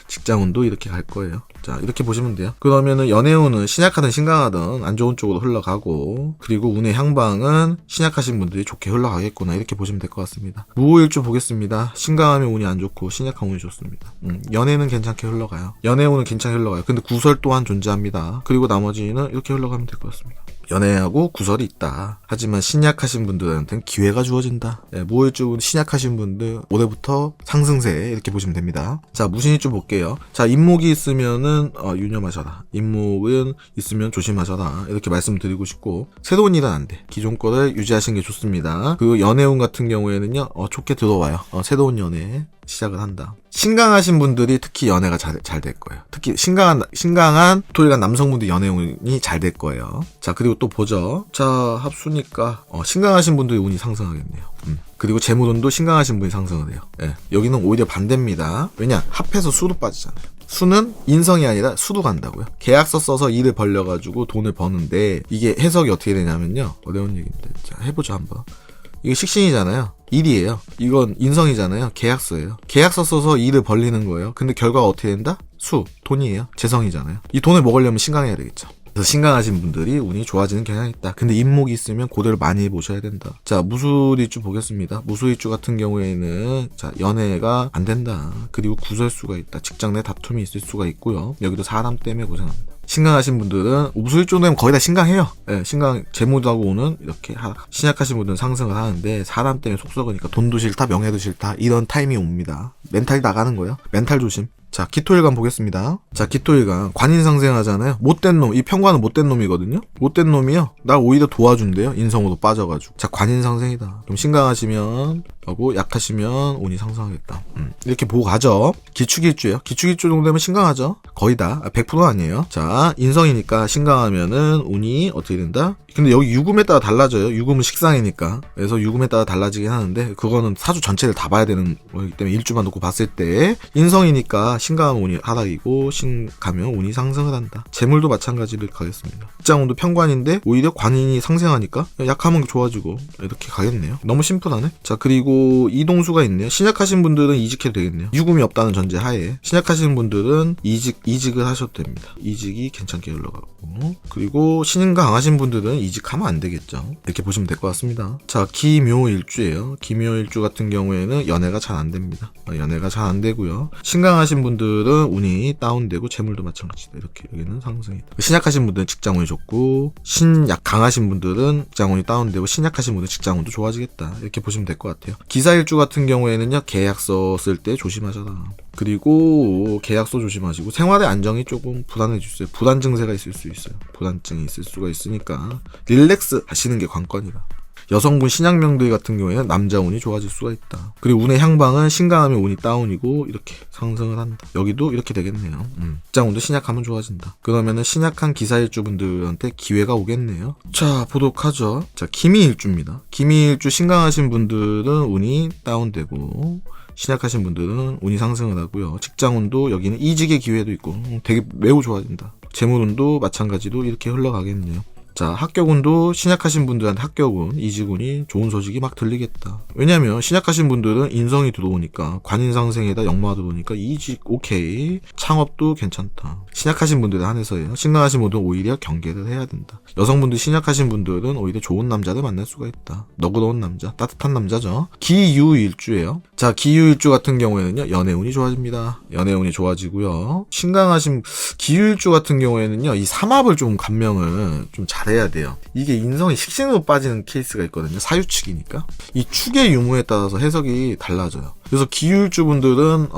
직장운도 이렇게 갈 거예요. 자, 이렇게 보시면 돼요. 그러면은 연애운은 신약하든 신강하든 안 좋은 쪽으로 흘러가고, 그리고 운의 향방은 신약하신 분들이 좋게 흘러가겠구나. 이렇게 보시면 될 것 같습니다. 무호일주 보겠습니다. 신강하면 운이 안 좋고 신약하면 운이 좋습니다. 연애는 괜찮게 흘러가요. 연애운은 괜찮게 흘러가요. 근데 구설 또한 존재합니다. 그리고 나머지는 이렇게 흘러가면 될 것 같습니다. 연애하고 구설이 있다. 하지만 신약하신 분들한테는 기회가 주어진다. 네, 무호일주 신약하신 분들 올해부터 상승세 이렇게 보시면 됩니다. 자, 무신일주 볼게요. 자, 임목이 있으면은 유념하셔라. 임목은 있으면 조심하셔라. 이렇게 말씀드리고 싶고, 새로운 일은 안 돼. 기존 거를 유지하시는 게 좋습니다. 그 연애운 같은 경우에는요, 좋게 들어와요. 새로운 연애 시작을 한다. 신강하신 분들이 특히 연애가 잘 될 거예요. 특히 신강한 토일간 남성분들 연애운이 잘 될 거예요. 자, 그리고 또 보죠. 자, 합수니까 신강하신 분들이 운이 상승하겠네요. 그리고 재물운도 신강하신 분이 상승을 해요. 예, 여기는 오히려 반대입니다. 왜냐, 합해서 수로 빠지잖아요. 수는 인성이 아니라 수로 간다고요. 계약서 써서 일을 벌려가지고 돈을 버는데, 이게 해석이 어떻게 되냐면요, 어려운 얘기인데, 자, 해보죠 한번. 이거 식신이잖아요. 일이에요. 이건 인성이잖아요. 계약서예요. 계약서 써서 일을 벌리는 거예요. 근데 결과가 어떻게 된다? 수, 돈이에요. 재성이잖아요. 이 돈을 먹으려면 신강해야 되겠죠. 그래서 신강하신 분들이 운이 좋아지는 경향이 있다. 근데 임목이 있으면 고대를 많이 보셔야 된다. 자, 무술일주 보겠습니다. 무술일주 같은 경우에는 자, 연애가 안 된다. 그리고 구설수가 있다. 직장 내 다툼이 있을 수가 있고요. 여기도 사람 때문에 고생합니다. 신강하신 분들은 무술일주 되면 거의 다 신강해요. 네, 신강 재무하고 오는 이렇게 하락. 신약하신 분들은 상승을 하는데 사람 때문에 속 썩으니까 돈도 싫다, 명예도 싫다, 이런 타임이 옵니다. 멘탈이 나가는 거예요. 멘탈 조심. 자, 기토일간 보겠습니다. 자, 기토일간 관인 상승하잖아요. 못된 놈, 이 평관은 못된 놈이거든요. 못된 놈이요, 날 오히려 도와준대요. 인성으로 빠져가지고. 자, 관인 상승이다. 좀 신강하시면 하고 약하시면 운이 상승하겠다. 이렇게 보고 가죠. 기축일주예요. 기축일주 정도 되면 신강하죠. 거의 다 100%는 아니에요. 자, 인성이니까 신강하면은 운이 어떻게 된다? 근데 여기 유금에 따라 달라져요. 유금은 식상이니까. 그래서 유금에 따라 달라지긴 하는데, 그거는 사주 전체를 다 봐야 되는 거기 때문에 일주만 놓고 봤을 때 인성이니까 신강하면 운이 하락이고 신가면 운이 상승을 한다. 재물도 마찬가지로 가겠습니다. 직장운도 평관인데 오히려 관인이 상승하니까 약하면 좋아지고 이렇게 가겠네요. 너무 심플하네. 자, 그리고 이동수가 있네요. 신약하신 분들은 이직해도 되겠네요. 유금이 없다는 전제 하에 신약하신 분들은 이직을 하셔도 됩니다. 이직이 괜찮게 흘러가고, 그리고 신인가 강하신 분들은 이직하면 안 되겠죠. 이렇게 보시면 될 것 같습니다. 자, 기묘일주예요. 기묘일주 같은 경우에는 연애가 잘 안 됩니다. 연애가 잘 안 되고요. 신강하신 분들은 운이 다운되고 재물도 마찬가지다. 이렇게 여기는 상승이다. 신약하신 분들은 직장운이 좋고, 신약 강하신 분들은 직장운이 다운되고, 신약하신 분들은 직장운도 좋아지겠다. 이렇게 보시면 될 것 같아요. 기사일주 같은 경우에는요, 계약서 쓸 때 조심하셔라. 그리고 계약서 조심하시고 생활의 안정이 조금 불안해지세요. 불안 증세가 있을 수 있어요. 불안증이 있을 수가 있으니까 릴렉스 하시는 게 관건이다. 여성분 신약명들 같은 경우에는 남자 운이 좋아질 수가 있다. 그리고 운의 향방은 신강하면 운이 다운이고 이렇게 상승을 한다. 여기도 이렇게 되겠네요. 직장운도 신약하면 좋아진다. 그러면은 신약한 기사일주분들한테 기회가 오겠네요. 자, 보도록 하죠. 자, 기미일주입니다. 기미일주 신강하신 분들은 운이 다운되고 신약하신 분들은 운이 상승을 하고요. 직장운도 여기는 이직의 기회도 있고 되게 매우 좋아진다. 재물운도 마찬가지로 이렇게 흘러가겠네요. 자, 합격운도 신약하신 분들한테 합격운, 이직운이 좋은 소식이 막 들리겠다. 왜냐면 신약하신 분들은 인성이 들어오니까 관인상생에다 역마가 들어오니까 이직 오케이, 창업도 괜찮다. 신약하신 분들에 한해서예요. 신강하신 분들은 오히려 경계를 해야 된다. 여성분들 신약하신 분들은 오히려 좋은 남자를 만날 수가 있다. 너그러운 남자, 따뜻한 남자죠. 기유일주예요. 자, 기유일주 같은 경우에는요, 연애운이 좋아집니다. 연애운이 좋아지고요. 신강하신 기유일주 같은 경우에는요, 이 삼합을 좀 감명을 좀 잘해야 돼요. 이게 인성이 식신으로 빠지는 케이스가 있거든요. 사유축이니까. 이 축의 유무에 따라서 해석이 달라져요. 그래서 기유일주분들은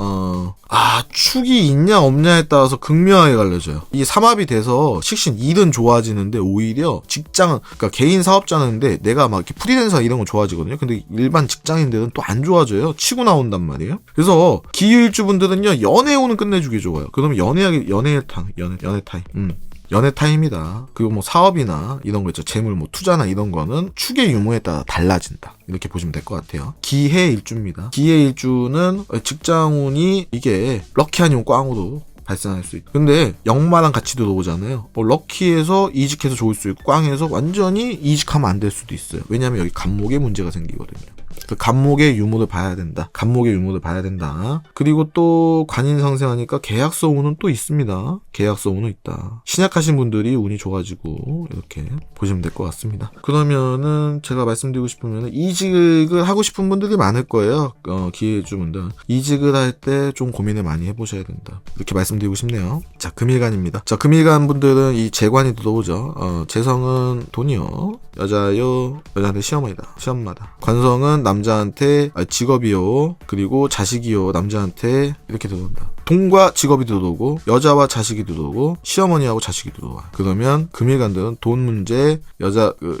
축이 있냐 없냐에 따라서 극명하게 갈려져요. 이 삼합이 돼서 식신 일은 좋아지는데 오히려 직장은, 그러니까 개인 사업자는데 내가 막 이렇게 프리랜서 이런 거 좋아지거든요. 근데 일반 직장인들은 또 안 좋아져요. 치고 나온단 말이에요. 그래서 기유일주분들은요, 연애운은 끝내주기 좋아요. 그러면 연애 타임. 연애 타임이다. 그리고 뭐 사업이나 이런 거 있죠. 재물, 뭐 투자나 이런 거는 축의 유무에 따라 달라진다. 이렇게 보시면 될 것 같아요. 기해일주입니다. 기해일주는 직장운이 이게 럭키아니면 꽝으로 발생할 수 있다. 근데 역마랑 같이 들어오잖아요. 럭키에서 이직해서 좋을 수 있고 꽝에서 완전히 이직하면 안 될 수도 있어요. 왜냐면 여기 간목에 문제가 생기거든요. 그 간목의 유무를 봐야 된다. 간목의 유무를 봐야 된다. 그리고 또 관인상생하니까 계약서 운은 또 있습니다. 계약서 운은 있다. 신약하신 분들이 운이 좋아지고 이렇게 보시면 될 것 같습니다. 그러면은 제가 말씀드리고 싶으면 이직을 하고 싶은 분들이 많을 거예요. 기회주분들 이직을 할 때 좀 고민을 많이 해보셔야 된다. 이렇게 말씀드리고 싶네요. 자, 금일간입니다. 자, 금일간 분들은 이 재관이 들어오죠. 재성은 돈이요. 여자한테 시어머니다. 시엄마다. 관성은 남자한테 직업이요. 그리고 자식이요. 남자한테 이렇게 들어온다. 돈과 직업이 들어오고 여자와 자식이 들어오고 시어머니하고 자식이 들어와. 그러면 금일간들은 돈 문제,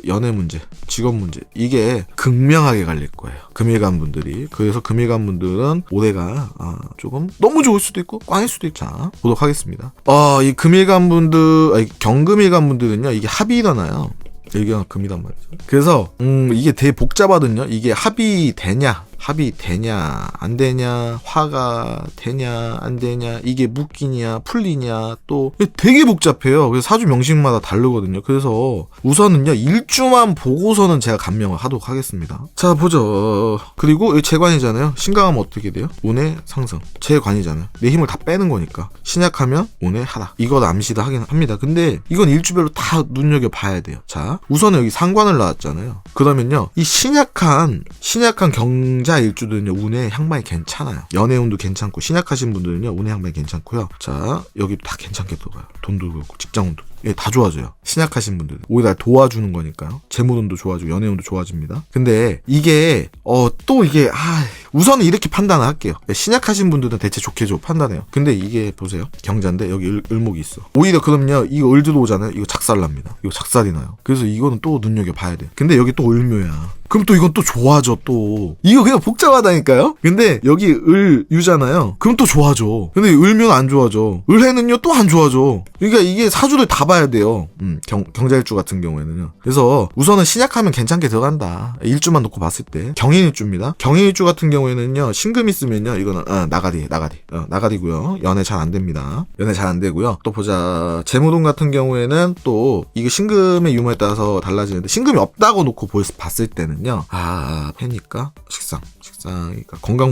연애 문제, 직업 문제 이게 극명하게 갈릴 거예요. 금일간 분들이. 그래서 금일간 분들은 올해가 조금 너무 좋을 수도 있고 꽝일 수도 있고. 자, 보도록 하겠습니다. 이 금일간 분들, 경금일간 분들은요, 이게 합이 일어나요. 일견 금이란 말이죠. 그래서 이게 되게 복잡하거든요. 이게 합이 되냐 안 되냐, 화가 되냐 안 되냐, 이게 묶이냐 풀리냐, 또 되게 복잡해요. 그래서 사주 명식마다 다르거든요. 그래서 우선은요, 일주만 보고서는 제가 감명을 하도록 하겠습니다. 자, 보죠. 그리고 이 재관이잖아요. 신강하면 어떻게 돼요? 운의 상승. 재관이잖아요. 내 힘을 다 빼는 거니까. 신약하면 운의 하락. 이걸 암시도 하긴 합니다. 근데 이건 일주별로 다 눈여겨봐야 돼요. 자, 우선은 여기 상관을 나왔잖아요. 그러면요, 이 신약한 경자 일주들은요, 운의 향방이 괜찮아요. 연애운도 괜찮고 신약하신 분들은요, 운의 향방이 괜찮고요. 자, 여기 다 괜찮게 들어가요. 돈도 그렇고 직장운도. 예, 다 좋아져요. 신약하신 분들 오히려 도와주는 거니까요. 재물운도 좋아지고 연애운도 좋아집니다. 근데 이게 또 이게 우선은 이렇게 판단을 할게요. 신약하신 분들은 대체 좋게 판단해요. 근데 이게 보세요. 경자인데 여기 을목이 있어. 오히려 그럼요, 이거 을 들어오잖아요. 이거 작살납니다. 이거 작살이 나요. 그래서 이거는 또 눈여겨봐야 돼요. 근데 여기 또 을묘야. 그럼 또 이건 또 좋아져. 또 이거 그냥 복잡하다니까요. 근데 여기 을유잖아요. 그럼 또 좋아져. 근데 을묘는 안 좋아져. 을해는요 또 안 좋아져. 그러니까 이게 사주를 다 봐야 돼요. 경자일주 같은 경우에는요. 그래서 우선은 신약하면 괜찮게 들어간다. 일주만 놓고 봤을 때. 경인일주입니다. 경인일주 같은 경우에는요, 신금 있으면요, 이거는 나가리고요. 연애 잘 안 됩니다. 연애 잘 안 되고요. 또 보자. 재무돈 같은 경우에는 또 이게 신금의 유무에 따라서 달라지는데, 신금이 없다고 놓고 봤을 때는요, 패니까 식상 그러니까 건강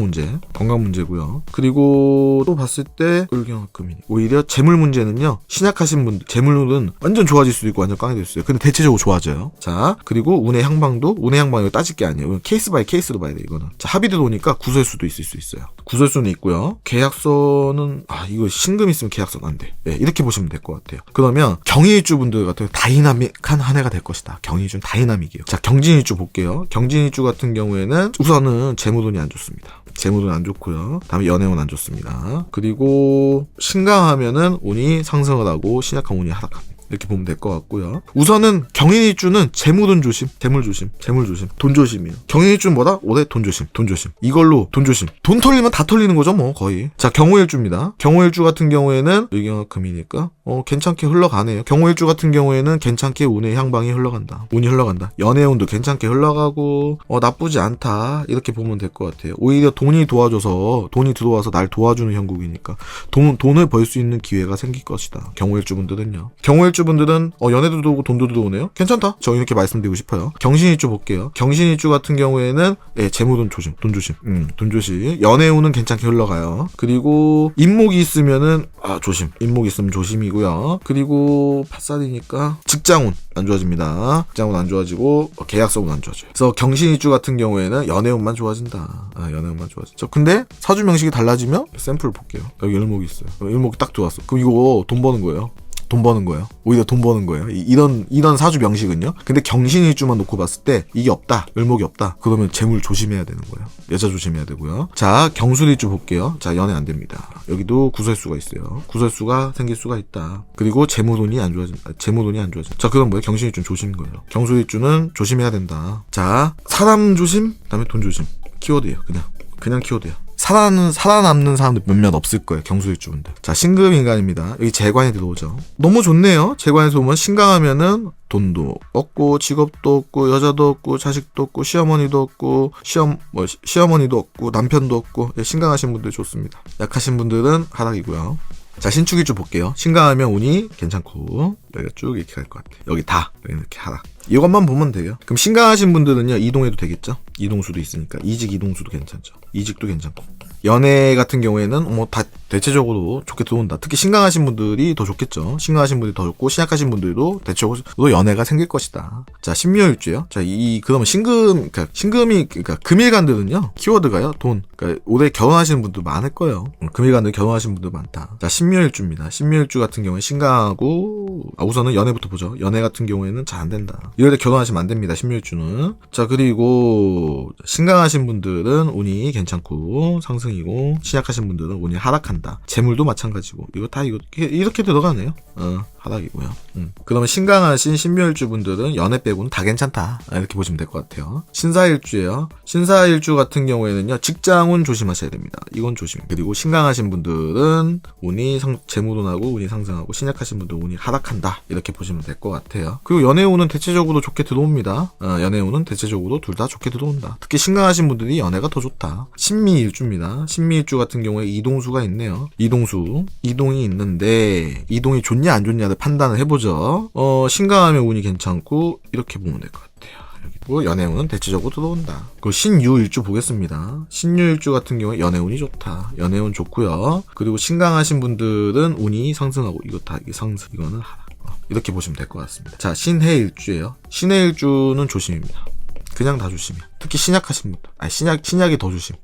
문제고요. 그리고 또 봤을 때 을경금이니 오히려 재물 문제는요, 신약하신 분들 재물은 완전 좋아질 수도 있고 완전 깡이 될 수도 있어요. 근데 대체적으로 좋아져요. 자, 그리고 운의 향방도 이거 따질 게 아니에요. 케이스 바이 케이스로 봐야 돼 이거는. 자, 합의도 오니까 구설수도 있을 수 있어요. 구설수는 있고요. 계약서는 이거 신금 있으면 계약서는 안 돼. 네, 이렇게 보시면 될 것 같아요. 그러면 경희일주 분들 같은 다이나믹한 한 해가 될 것이다. 경희일주는 다이나믹이에요. 자, 경진일주 볼게요. 경진일주 같은 경우에는 우선은 재무운이 안 좋습니다. 재무운 안 좋고요. 다음에 연애운 안 좋습니다. 그리고 신강하면은 운이 상승을 하고 신약한 운이 하락합니다. 이렇게 보면 될 것 같고요. 우선은 경인일주는 재물은 조심, 재물 조심, 돈 조심이에요. 경인일주는 뭐다? 올해 돈 조심. 이걸로 돈 조심. 돈 털리면 다 털리는 거죠, 뭐 거의. 자, 경호일주입니다. 경호일주 같은 경우에는 의경금이니까 괜찮게 흘러가네요. 경호일주 같은 경우에는 괜찮게 운의 향방이 흘러간다. 운이 흘러간다. 연애운도 괜찮게 흘러가고 나쁘지 않다. 이렇게 보면 될 것 같아요. 오히려 돈이 도와줘서 돈이 들어와서 날 도와주는 형국이니까 돈을 벌 수 있는 기회가 생길 것이다. 경호일주 분들은요. 경호일주 분들은 연애도 들어오고 돈도 들어오네요. 괜찮다. 저 이렇게 말씀드리고 싶어요. 경신일주 볼게요. 경신일주 같은 경우에는 재물은 조심, 돈 조심. 연애운은 괜찮게 흘러가요. 그리고 인목이 있으면은 조심. 인목이 있으면 조심이고요. 그리고 팥살이니까 직장운 안 좋아집니다. 직장운 안 좋아지고 계약서운 안 좋아져요. 그래서 경신일주 같은 경우에는 연애운만 좋아진다. 연애운만 좋아지죠. 근데 사주 명식이 달라지면 샘플 볼게요. 여기 일목이 있어요. 일목이 딱 들어왔어. 그럼 이거 돈 버는 거예요. 오히려 돈 버는 거예요. 이런 사주 명식은요. 근데 경신일주만 놓고 봤을 때 이게 없다. 을목이 없다. 그러면 재물 조심해야 되는 거예요. 여자 조심해야 되고요. 자, 경술일주 볼게요. 자, 연애 안 됩니다. 여기도 구설수가 있어요. 구설수가 생길 수가 있다. 그리고 재물운이 안 좋아진다. 자, 그럼 뭐예요? 경신일주는 조심인 거예요. 경술일주는 조심해야 된다. 자, 사람 조심, 그다음에 돈 조심. 키워드예요. 그냥 키워드예요. 살아남는 사람들 몇몇 없을 거예요. 경수일주분들. 자, 신금인간입니다. 여기 재관이 들어오죠. 너무 좋네요. 재관에서 보면 신강하면은 돈도 없고 직업도 없고 여자도 없고 자식도 없고 시어머니도 없고 시어머니도 없고 남편도 없고 신강하신 분들 좋습니다. 약하신 분들은 하락이고요. 자, 신축일주 볼게요. 신강하면 운이 괜찮고 여기가 쭉 이렇게 갈 것 같아요. 여기 이렇게 하락. 이것만 보면 돼요. 그럼 신강하신 분들은요, 이동해도 되겠죠? 이동수도 있으니까. 이직 이동수도 괜찮죠. 이직도 괜찮고. 연애 같은 경우에는 다 대체적으로 좋게 들어온다. 특히 신강하신 분들이 더 좋겠죠. 신강하신 분들이 더 좋고 신약하신 분들도 대체적으로 연애가 생길 것이다. 자, 신묘일주요. 자, 그러면 신금이 금일간들은요, 키워드가요, 돈. 그러니까 올해 결혼하시는 분들 많을 거예요. 금일간들 결혼하시는 분들 많다. 자, 신묘일주입니다. 신묘일주 같은 경우에 신강하고 우선은 연애부터 보죠. 연애 같은 경우에는 잘 안 된다. 이럴 때 결혼하시면 안 됩니다. 신묘일주는. 자, 그리고 신강하신 분들은 운이 괜찮고 상승이고 신약하신 분들은 운이 하락한다. 재물도 마찬가지고 이거 다 이렇게 들어가네요. 하락이고요. 그러면 신강하신 신묘일주 분들은 연애 빼고는 다 괜찮다. 이렇게 보시면 될 것 같아요. 신사일주예요. 신사일주 같은 경우에는요, 직장운 조심하셔야 됩니다. 이건 조심. 그리고 신강하신 분들은 운이 재물운하고 운이 상승하고 신약하신 분들은 운이 하락한다. 이렇게 보시면 될 것 같아요. 그리고 연애운은 대체적으로 좋게 들어옵니다. 연애운은 대체적으로 둘 다 좋게 들어온다. 특히 신강하신 분들이 연애가 더 좋다. 신미일주입니다. 신미일주 같은 경우에 이동수가 있네요. 이동이 있는데 이동이 좋냐 안 좋냐를 판단을 해보죠. 신강하면 운이 괜찮고 이렇게 보면 될 것 같아요. 여기도 연애운은 대체적으로 들어온다. 그리고 신유일주 보겠습니다. 신유일주 같은 경우에 연애운이 좋다. 연애운 좋고요. 그리고 신강하신 분들은 운이 상승하고 이거 다 이게 상승, 이거는 하락. 이렇게 보시면 될 것 같습니다. 자, 신해일주예요. 신해일주는 조심입니다. 그냥 다 조심이야. 특히 신약하신 분들. 신약이 더 조심.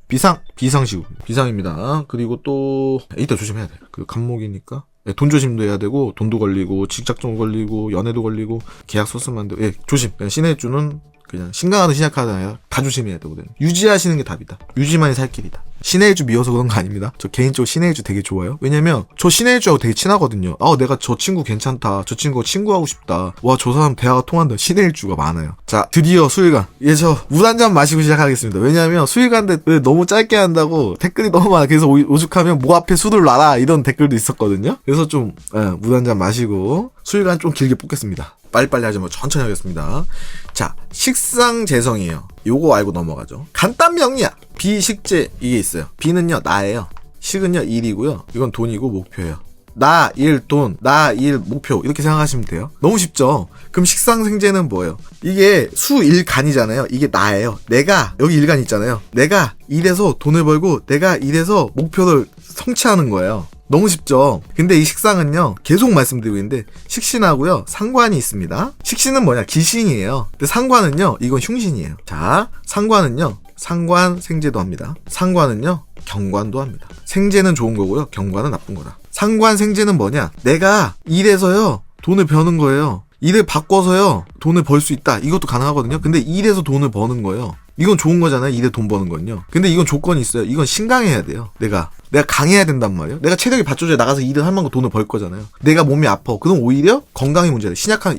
비상시국. 비상입니다. 그리고 또 이때 조심해야 돼요. 그 간목이니까. 돈 조심도 해야 되고, 돈도 걸리고, 직작도 걸리고, 연애도 걸리고, 계약서 쓰면 안 되고, 조심. 그냥 신해일주는 그냥 신강하든 신약하든 아니라 다 조심해야 되거든요. 유지하시는 게 답이다. 유지만이 살 길이다. 신해일주 미워서 그런 거 아닙니다. 저 개인적으로 신해일주 되게 좋아요. 왜냐면 저 신해일주하고 되게 친하거든요. 내가 저 친구 괜찮다. 저 친구가 친구하고 싶다. 와, 저 사람 대화가 통한다. 신해일주가 많아요. 자, 드디어 수일간. 저 물 한 잔 마시고 시작하겠습니다. 왜냐면 수일간데 왜 너무 짧게 한다고 댓글이 너무 많아. 그래서 오죽하면 목 앞에 술을 놔라 이런 댓글도 있었거든요. 그래서 좀 물 한 잔 마시고 수일간 좀 길게 뽑겠습니다. 빨리빨리 하지 뭐 천천히 하겠습니다. 자, 식상재성이에요. 요거 알고 넘어가죠. 간단명리야. 비식재 이게 있어요. 비는요 나예요. 식은요 일이고요. 이건 돈이고 목표예요. 나, 일, 돈, 나, 일, 목표 이렇게 생각하시면 돼요. 너무 쉽죠? 그럼 식상생재는 뭐예요? 이게 수일간이잖아요. 이게 나예요. 내가 여기 일간 있잖아요. 내가 일해서 돈을 벌고 내가 일해서 목표를 성취하는 거예요. 너무 쉽죠? 근데 이 식상은요, 계속 말씀드리고 있는데, 식신하고요, 상관이 있습니다. 식신은 뭐냐? 기신이에요. 근데 상관은요, 이건 흉신이에요. 자, 상관은요, 상관 생재도 합니다. 상관은요, 경관도 합니다. 생재는 좋은 거고요, 경관은 나쁜 거다. 상관 생재는 뭐냐? 내가 일해서요, 돈을 버는 거예요. 일을 바꿔서요, 돈을 벌 수 있다. 이것도 가능하거든요. 근데 일해서 돈을 버는 거예요. 이건 좋은 거잖아요. 일에 돈 버는 건요. 근데 이건 조건이 있어요. 이건 신강해야 돼요. 내가 강해야 된단 말이에요. 내가 체력이 받쳐줘야 나가서 일을 할 만큼 돈을 벌 거잖아요. 내가 몸이 아파. 그럼 오히려 건강이 문제다.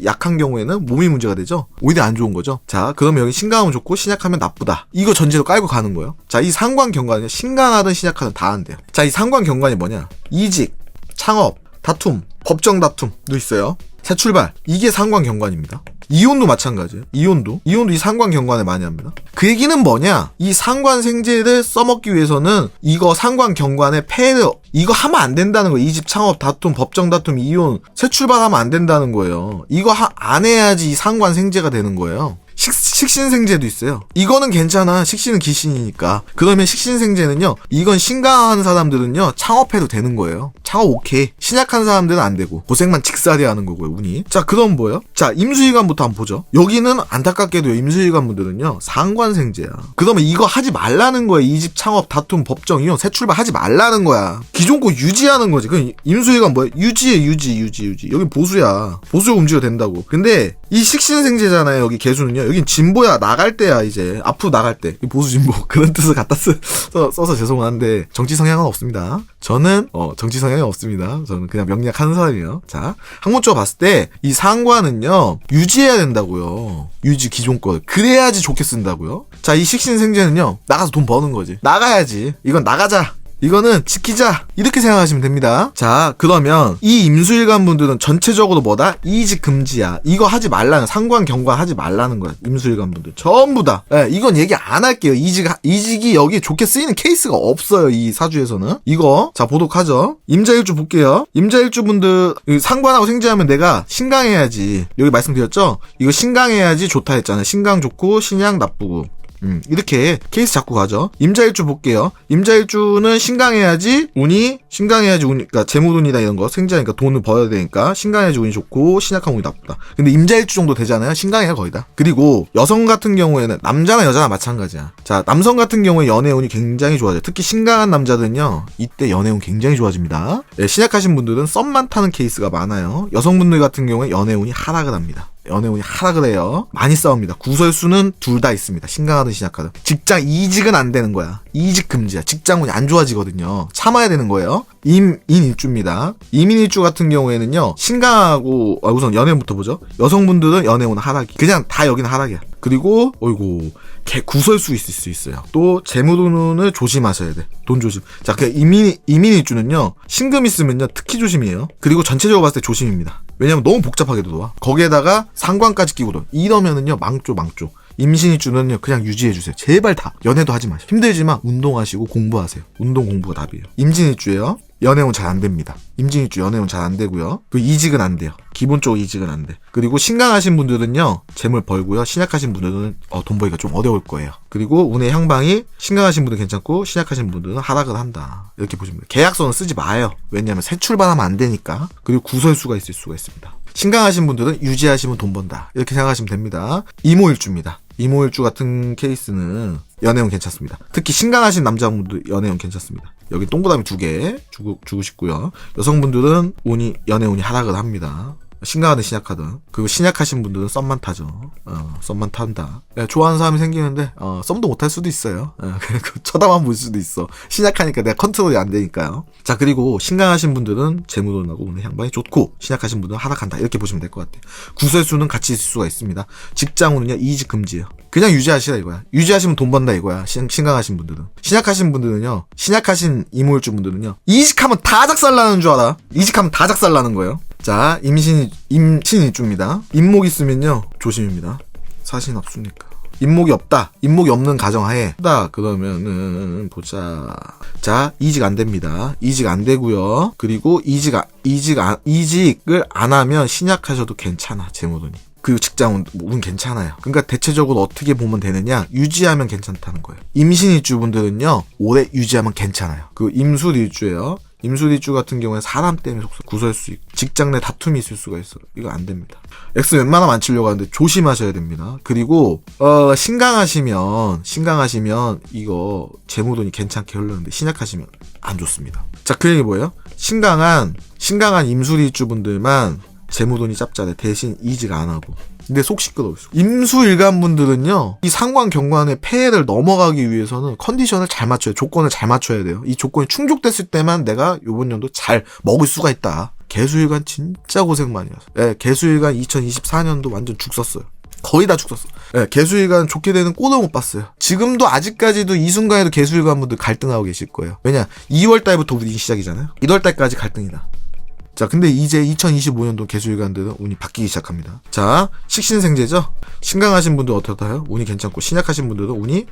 약한 경우에는 몸이 문제가 되죠. 오히려 안 좋은 거죠. 자, 그러면 여기 신강하면 좋고 신약하면 나쁘다. 이거 전제로 깔고 가는 거예요. 자, 이 상관 경관은요. 신강하든 신약하든 다 한대요. 자, 이 상관 경관이 뭐냐? 이직, 창업, 다툼, 법정 다툼도 있어요. 새 출발. 이게 상관 경관입니다. 이혼도 마찬가지예요. 이혼도 이 상관 경관을 많이 합니다. 그 얘기는 뭐냐? 이 상관 생재를 써먹기 위해서는 이거 상관 경관의 폐를 이거 하면 안 된다는 거예요. 이집 창업 다툼, 법정 다툼, 이혼, 새 출발하면 안 된다는 거예요. 이거 안 해야지 이 상관 생재가 되는 거예요. 식신생재도 있어요. 이거는 괜찮아. 식신은 기신이니까. 그러면 식신생재는요, 이건 신강한 사람들은요, 창업해도 되는 거예요. 창업 오케이. 신약한 사람들은 안 되고, 고생만 직사리 하는 거고요, 운이. 자, 그럼 뭐예요? 자, 임수일관부터 한번 보죠. 여기는 안타깝게도요, 임수일관분들은요, 상관생재야. 그러면 이거 하지 말라는 거야. 이 집 창업, 다툼, 법정, 이혼, 새 출발 하지 말라는 거야. 기존 거 유지하는 거지. 그럼 임수일관 뭐야? 유지해, 유지. 여긴 보수야. 보수적 움직여 된다고. 근데, 이 식신생재잖아요, 여기 개수는요. 여긴 진보야. 나갈 때야. 이제 앞으로 나갈 때 보수 진보 그런 뜻을 갖다 써서 죄송한데 정치 성향은 없습니다. 저는 정치 성향이 없습니다. 저는 그냥 명리학하는 사람이에요. 자, 학문적으로 봤을 때 이 상관은요 유지해야 된다고요. 유지 기존 거. 그래야지 좋게 쓴다고요. 자, 이 식신생재는요 나가서 돈 버는 거지. 나가야지. 이건 나가자. 이거는 지키자 이렇게 생각하시면 됩니다. 자, 그러면 이 임수일관 분들은 전체적으로 뭐다? 이직 금지야. 이거 하지 말라는, 상관 경관 하지 말라는 거야. 임수일관 분들 전부 다. 예, 이건 얘기 안 할게요. 이직이 여기 좋게 쓰이는 케이스가 없어요. 이 사주에서는. 이거 자 보도록 하죠. 임자일주 볼게요. 임자일주 분들 상관하고 생재하면 내가 신강해야지. 여기 말씀드렸죠? 이거 신강해야지 좋다 했잖아요. 신강 좋고 신약 나쁘고. 이렇게 케이스 잡고 가죠. 임자일주 볼게요. 임자일주는 신강해야지 운이, 그러니까 재물운이다 이런 거, 생자니까 돈을 벌어야 되니까 신강해야지 운이 좋고 신약한 운이 나쁘다. 근데 임자일주 정도 되잖아요. 신강해야 거의 다. 그리고 여성 같은 경우에는 남자나 여자나 마찬가지야. 자, 남성 같은 경우에 연애운이 굉장히 좋아져요. 특히 신강한 남자들은요 이때 연애운 굉장히 좋아집니다. 예, 신약하신 분들은 썸만 타는 케이스가 많아요. 여성분들 같은 경우에 연애운이 하락을 합니다. 연애운이 하락을 해요. 많이 싸웁니다. 구설수는 둘 다 있습니다. 신강하든 신약하든. 직장 이직은 안 되는 거야. 이직 금지야. 직장운이 안 좋아지거든요. 참아야 되는 거예요. 임인일주입니다. 임인일주 같은 경우에는요 신강하고 우선 연애운부터 보죠. 여성분들은 연애운 하락이 그냥 다 여기는 하락이야. 그리고 어이구 구설수 있을 수 있어요. 또 재물운을 조심하셔야 돼. 돈 조심. 자, 그 임인일주는요 신금 있으면요 특히 조심이에요. 그리고 전체적으로 봤을 때 조심입니다. 왜냐면 너무 복잡하게 들어와. 거기에다가 상관까지 끼고 들어. 이러면은요 망조. 임신일주는요 그냥 유지해주세요. 제발 다. 연애도 하지 마세요. 힘들지만 운동하시고 공부하세요. 운동 공부가 답이에요. 임진일주예요. 연애운 잘 안 됩니다. 임진일주 연애운 잘 안 되고요. 그 이직은 안 돼요. 기본적으로 이직은 안 돼. 그리고 신강하신 분들은요 재물 벌고요. 신약하신 분들은 돈 벌기가 좀 어려울 거예요. 그리고 운의 향방이 신강하신 분들은 괜찮고 신약하신 분들은 하락을 한다. 이렇게 보시면 돼요. 계약서는 쓰지 마요. 왜냐하면 새 출발하면 안 되니까. 그리고 구설수가 있을 수가 있습니다. 신강하신 분들은 유지하시면 돈 번다. 이렇게 생각하시면 됩니다. 이모일주입니다. 이모일주 같은 케이스는 연애운 괜찮습니다. 특히 신강하신 남자분들 연애운 괜찮습니다. 여기 동그라미 2개 주고 싶고요. 여성분들은 연애운이 하락을 합니다. 신강하든 신약하든. 그리고 신약하신 분들은 썸만 타죠. 썸만 탄다. 예, 좋아하는 사람이 생기는데 썸도 못할 수도 있어요. 쳐다만 볼 수도 있어. 신약하니까 내가 컨트롤이 안 되니까요. 자, 그리고 신강하신 분들은 재물운하고 운의 향방이 좋고 신약하신 분들은 하락한다. 이렇게 보시면 될 것 같아요. 구설수는 같이 있을 수가 있습니다. 직장운은요 이직 금지예요. 그냥 유지하시라 이거야. 유지하시면 돈 번다 이거야. 신강하신 분들은. 신약하신 분들은요, 신약하신 이모일주 분들은요 이직하면 다 작살나는 줄 알아. 이직하면 다 작살나는 거예요. 자, 임신일주입니다. 임목 있으면요 조심입니다. 사신 없으니까. 임목이 없다. 임목이 없는 가정하에 그러면은 보자. 자, 이직 안 됩니다. 이직 안 되고요. 그리고 이직을 안 하면 신약하셔도 괜찮아. 재무돈이. 그 직장은 운 괜찮아요. 그러니까 대체적으로 어떻게 보면 되느냐, 유지하면 괜찮다는 거예요. 임신일주분들은요 올해 유지하면 괜찮아요. 그 임술일주예요. 임술일주 같은 경우에 사람 때문에 구설 수 있고 직장 내 다툼이 있을 수가 있어요. 이거 안 됩니다. X 웬만하면 안 치려고 하는데 조심하셔야 됩니다. 그리고 신강하시면 이거 재무돈이 괜찮게 흐르는데 신약하시면 안 좋습니다. 자, 그 얘기 뭐예요? 신강한 임술일주분들만 재무돈이 짭짤해. 대신 이직 안 하고. 근데 속 시끄러울 수. 임수일간 분들은요, 이 상관 경관의 폐해를 넘어가기 위해서는 컨디션을 잘 맞춰야, 조건을 잘 맞춰야 돼요. 이 조건이 충족됐을 때만 내가 요번 연도 잘 먹을 수가 있다. 개수일간 진짜 고생 많이 했어. 예, 개수일간 2024년도 완전 죽 썼어요. 거의 다 죽 썼어. 예, 개수일간 좋게 되는 꼴을 못 봤어요. 지금도 아직까지도 이 순간에도 개수일간 분들 갈등하고 계실 거예요. 왜냐, 2월달부터 우리 시작이잖아요. 1월달까지 갈등이다. 자, 근데 이제 2025년도 개수일간들은 운이 바뀌기 시작합니다. 자, 식신생재죠? 신강하신 분들 어떻다요? 운이 괜찮고, 신약하신 분들은 운이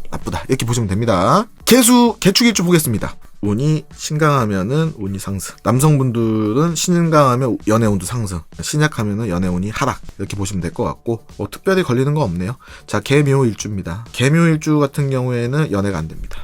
나쁘다. 이렇게 보시면 됩니다. 개축일주 보겠습니다. 운이 신강하면은 운이 상승. 남성분들은 신강하면 연애운도 상승. 신약하면은 연애운이 하락. 이렇게 보시면 될 것 같고, 특별히 걸리는 거 없네요. 자, 개묘일주입니다. 개묘일주 같은 경우에는 연애가 안 됩니다.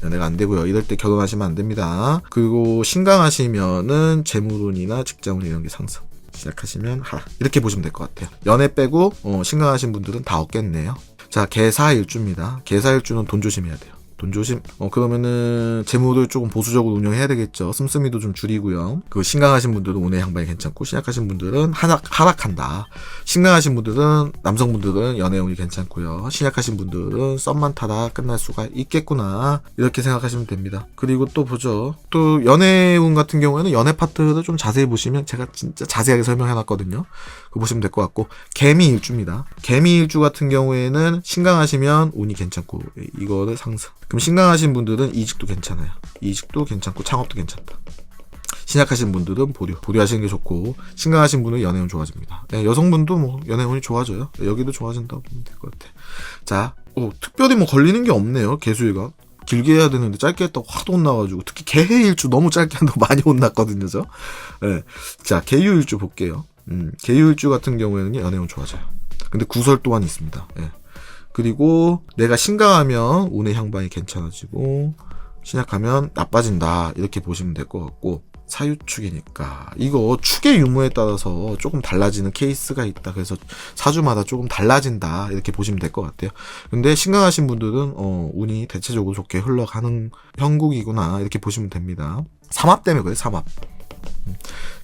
연애가 안 되고요. 이럴 때 결혼하시면 안 됩니다. 그리고 신강하시면은 재물운이나 직장운 이런 게 상승. 시작하시면 하락. 이렇게 보시면 될 것 같아요. 연애 빼고 신강하신 분들은 다 얻겠네요. 자, 개사일주입니다. 개사일주는 돈 조심해야 돼요. 돈 조심. 그러면은 재물을 조금 보수적으로 운영해야 되겠죠. 씀씀이도 좀 줄이고요. 그 신강하신 분들은 운의 향방이 괜찮고, 신약하신 분들은 하락한다. 신강하신 분들은, 남성분들은 연애운이 괜찮고요. 신약하신 분들은 썸만 타다 끝날 수가 있겠구나. 이렇게 생각하시면 됩니다. 그리고 또 보죠. 또 연애운 같은 경우에는 연애 파트를 좀 자세히 보시면 제가 진짜 자세하게 설명해놨거든요. 그거 보시면 될 것 같고, 개미일주입니다. 개미일주 같은 경우에는 신강하시면 운이 괜찮고, 이거를 상승. 그럼 신강하신 분들은 이직도 괜찮아요. 이직도 괜찮고 창업도 괜찮다. 신약하신 분들은 보류하시는 게 좋고, 신강하신 분은 연애운 좋아집니다. 네, 여성분도 뭐 연애운이 좋아져요. 여기도 좋아진다고 보면 될 것 같아. 자, 특별히 뭐 걸리는 게 없네요. 개수일간. 길게 해야 되는데 짧게 했다고 확 혼나가지고, 특히 개해일주 너무 짧게 한다고 많이 혼났거든요, 저. 네. 자, 개유일주 볼게요. 개유일주 같은 경우에는 연애운 좋아져요. 근데 구설 또한 있습니다. 네. 그리고 내가 신강하면 운의 향방이 괜찮아지고, 신약하면 나빠진다. 이렇게 보시면 될 것 같고, 사유축이니까 이거 축의 유무에 따라서 조금 달라지는 케이스가 있다. 그래서 사주마다 조금 달라진다. 이렇게 보시면 될 것 같아요. 근데 신강하신 분들은 운이 대체적으로 좋게 흘러가는 형국이구나. 이렇게 보시면 됩니다. 삼합 때문에 그래요. 삼합.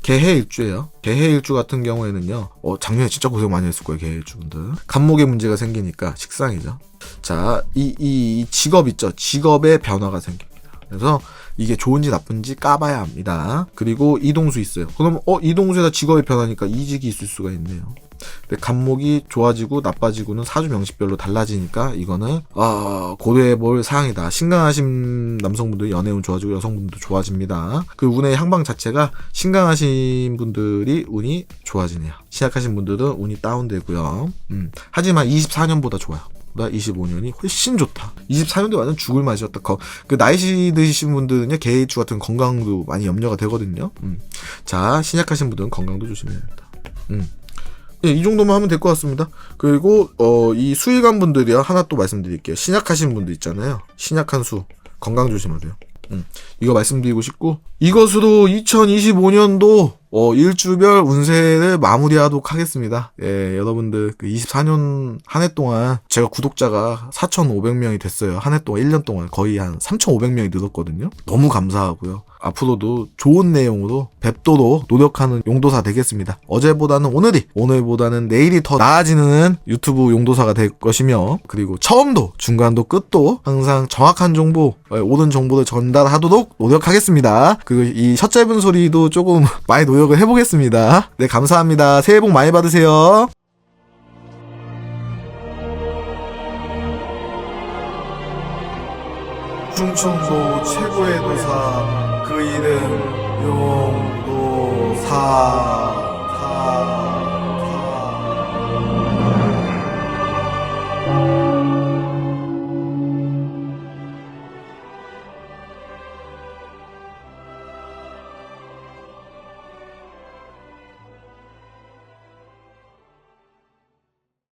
개해일주예요. 개해일주 같은 경우에는요, 작년에 진짜 고생 많이 했을 거예요. 개해일주분들. 간목에 문제가 생기니까 식상이죠. 자, 이 직업 있죠. 직업에 변화가 생깁니다. 그래서 이게 좋은지 나쁜지 까봐야 합니다. 그리고 이동수 있어요. 그럼 이동수에다 직업이 변하니까 이직이 있을 수가 있네요. 근데 간목이 좋아지고 나빠지고는 사주 명식별로 달라지니까 이거는 고려해볼 사항이다. 신강하신 남성분들 연애운 좋아지고 여성분들도 좋아집니다. 그 운의 향방 자체가 신강하신 분들이 운이 좋아지네요. 시작하신 분들은 운이 다운되고요. 하지만 24년보다 좋아요. 25년이 훨씬 좋다. 24년도 완전 죽을 맛이었다. 그 나이 드신 분들은요, 개일주 같은 건강도 많이 염려가 되거든요. 자, 신약하신 분들은 건강도 조심해야 된다. 예, 이 정도만 하면 될 것 같습니다. 그리고 이 수일간 분들이요, 하나 또 말씀드릴게요. 신약하신 분들 있잖아요. 신약한 수 건강 조심하세요. 이거 말씀드리고 싶고, 이것으로 2025년도 일주별 운세를 마무리하도록 하겠습니다. 예, 여러분들 그 24년 한 해 동안 제가 구독자가 4,500명이 됐어요. 한 해 동안 1년 동안 거의 한 3,500명이 늘었거든요. 너무 감사하고요. 앞으로도 좋은 내용으로 뵙도록 노력하는 용도사 되겠습니다. 어제보다는 오늘보다는 내일이 더 나아지는 유튜브 용도사가 될 것이며, 그리고 처음도 중간도 끝도 항상 정확한 정보, 옳은 정보를 전달하도록 노력하겠습니다. 그리고 이 첫 짧은 소리도 조금 많이 노력을 해보겠습니다. 네, 감사합니다. 새해 복 많이 받으세요. 충청도 최고의 도사, 그 이름 용도사.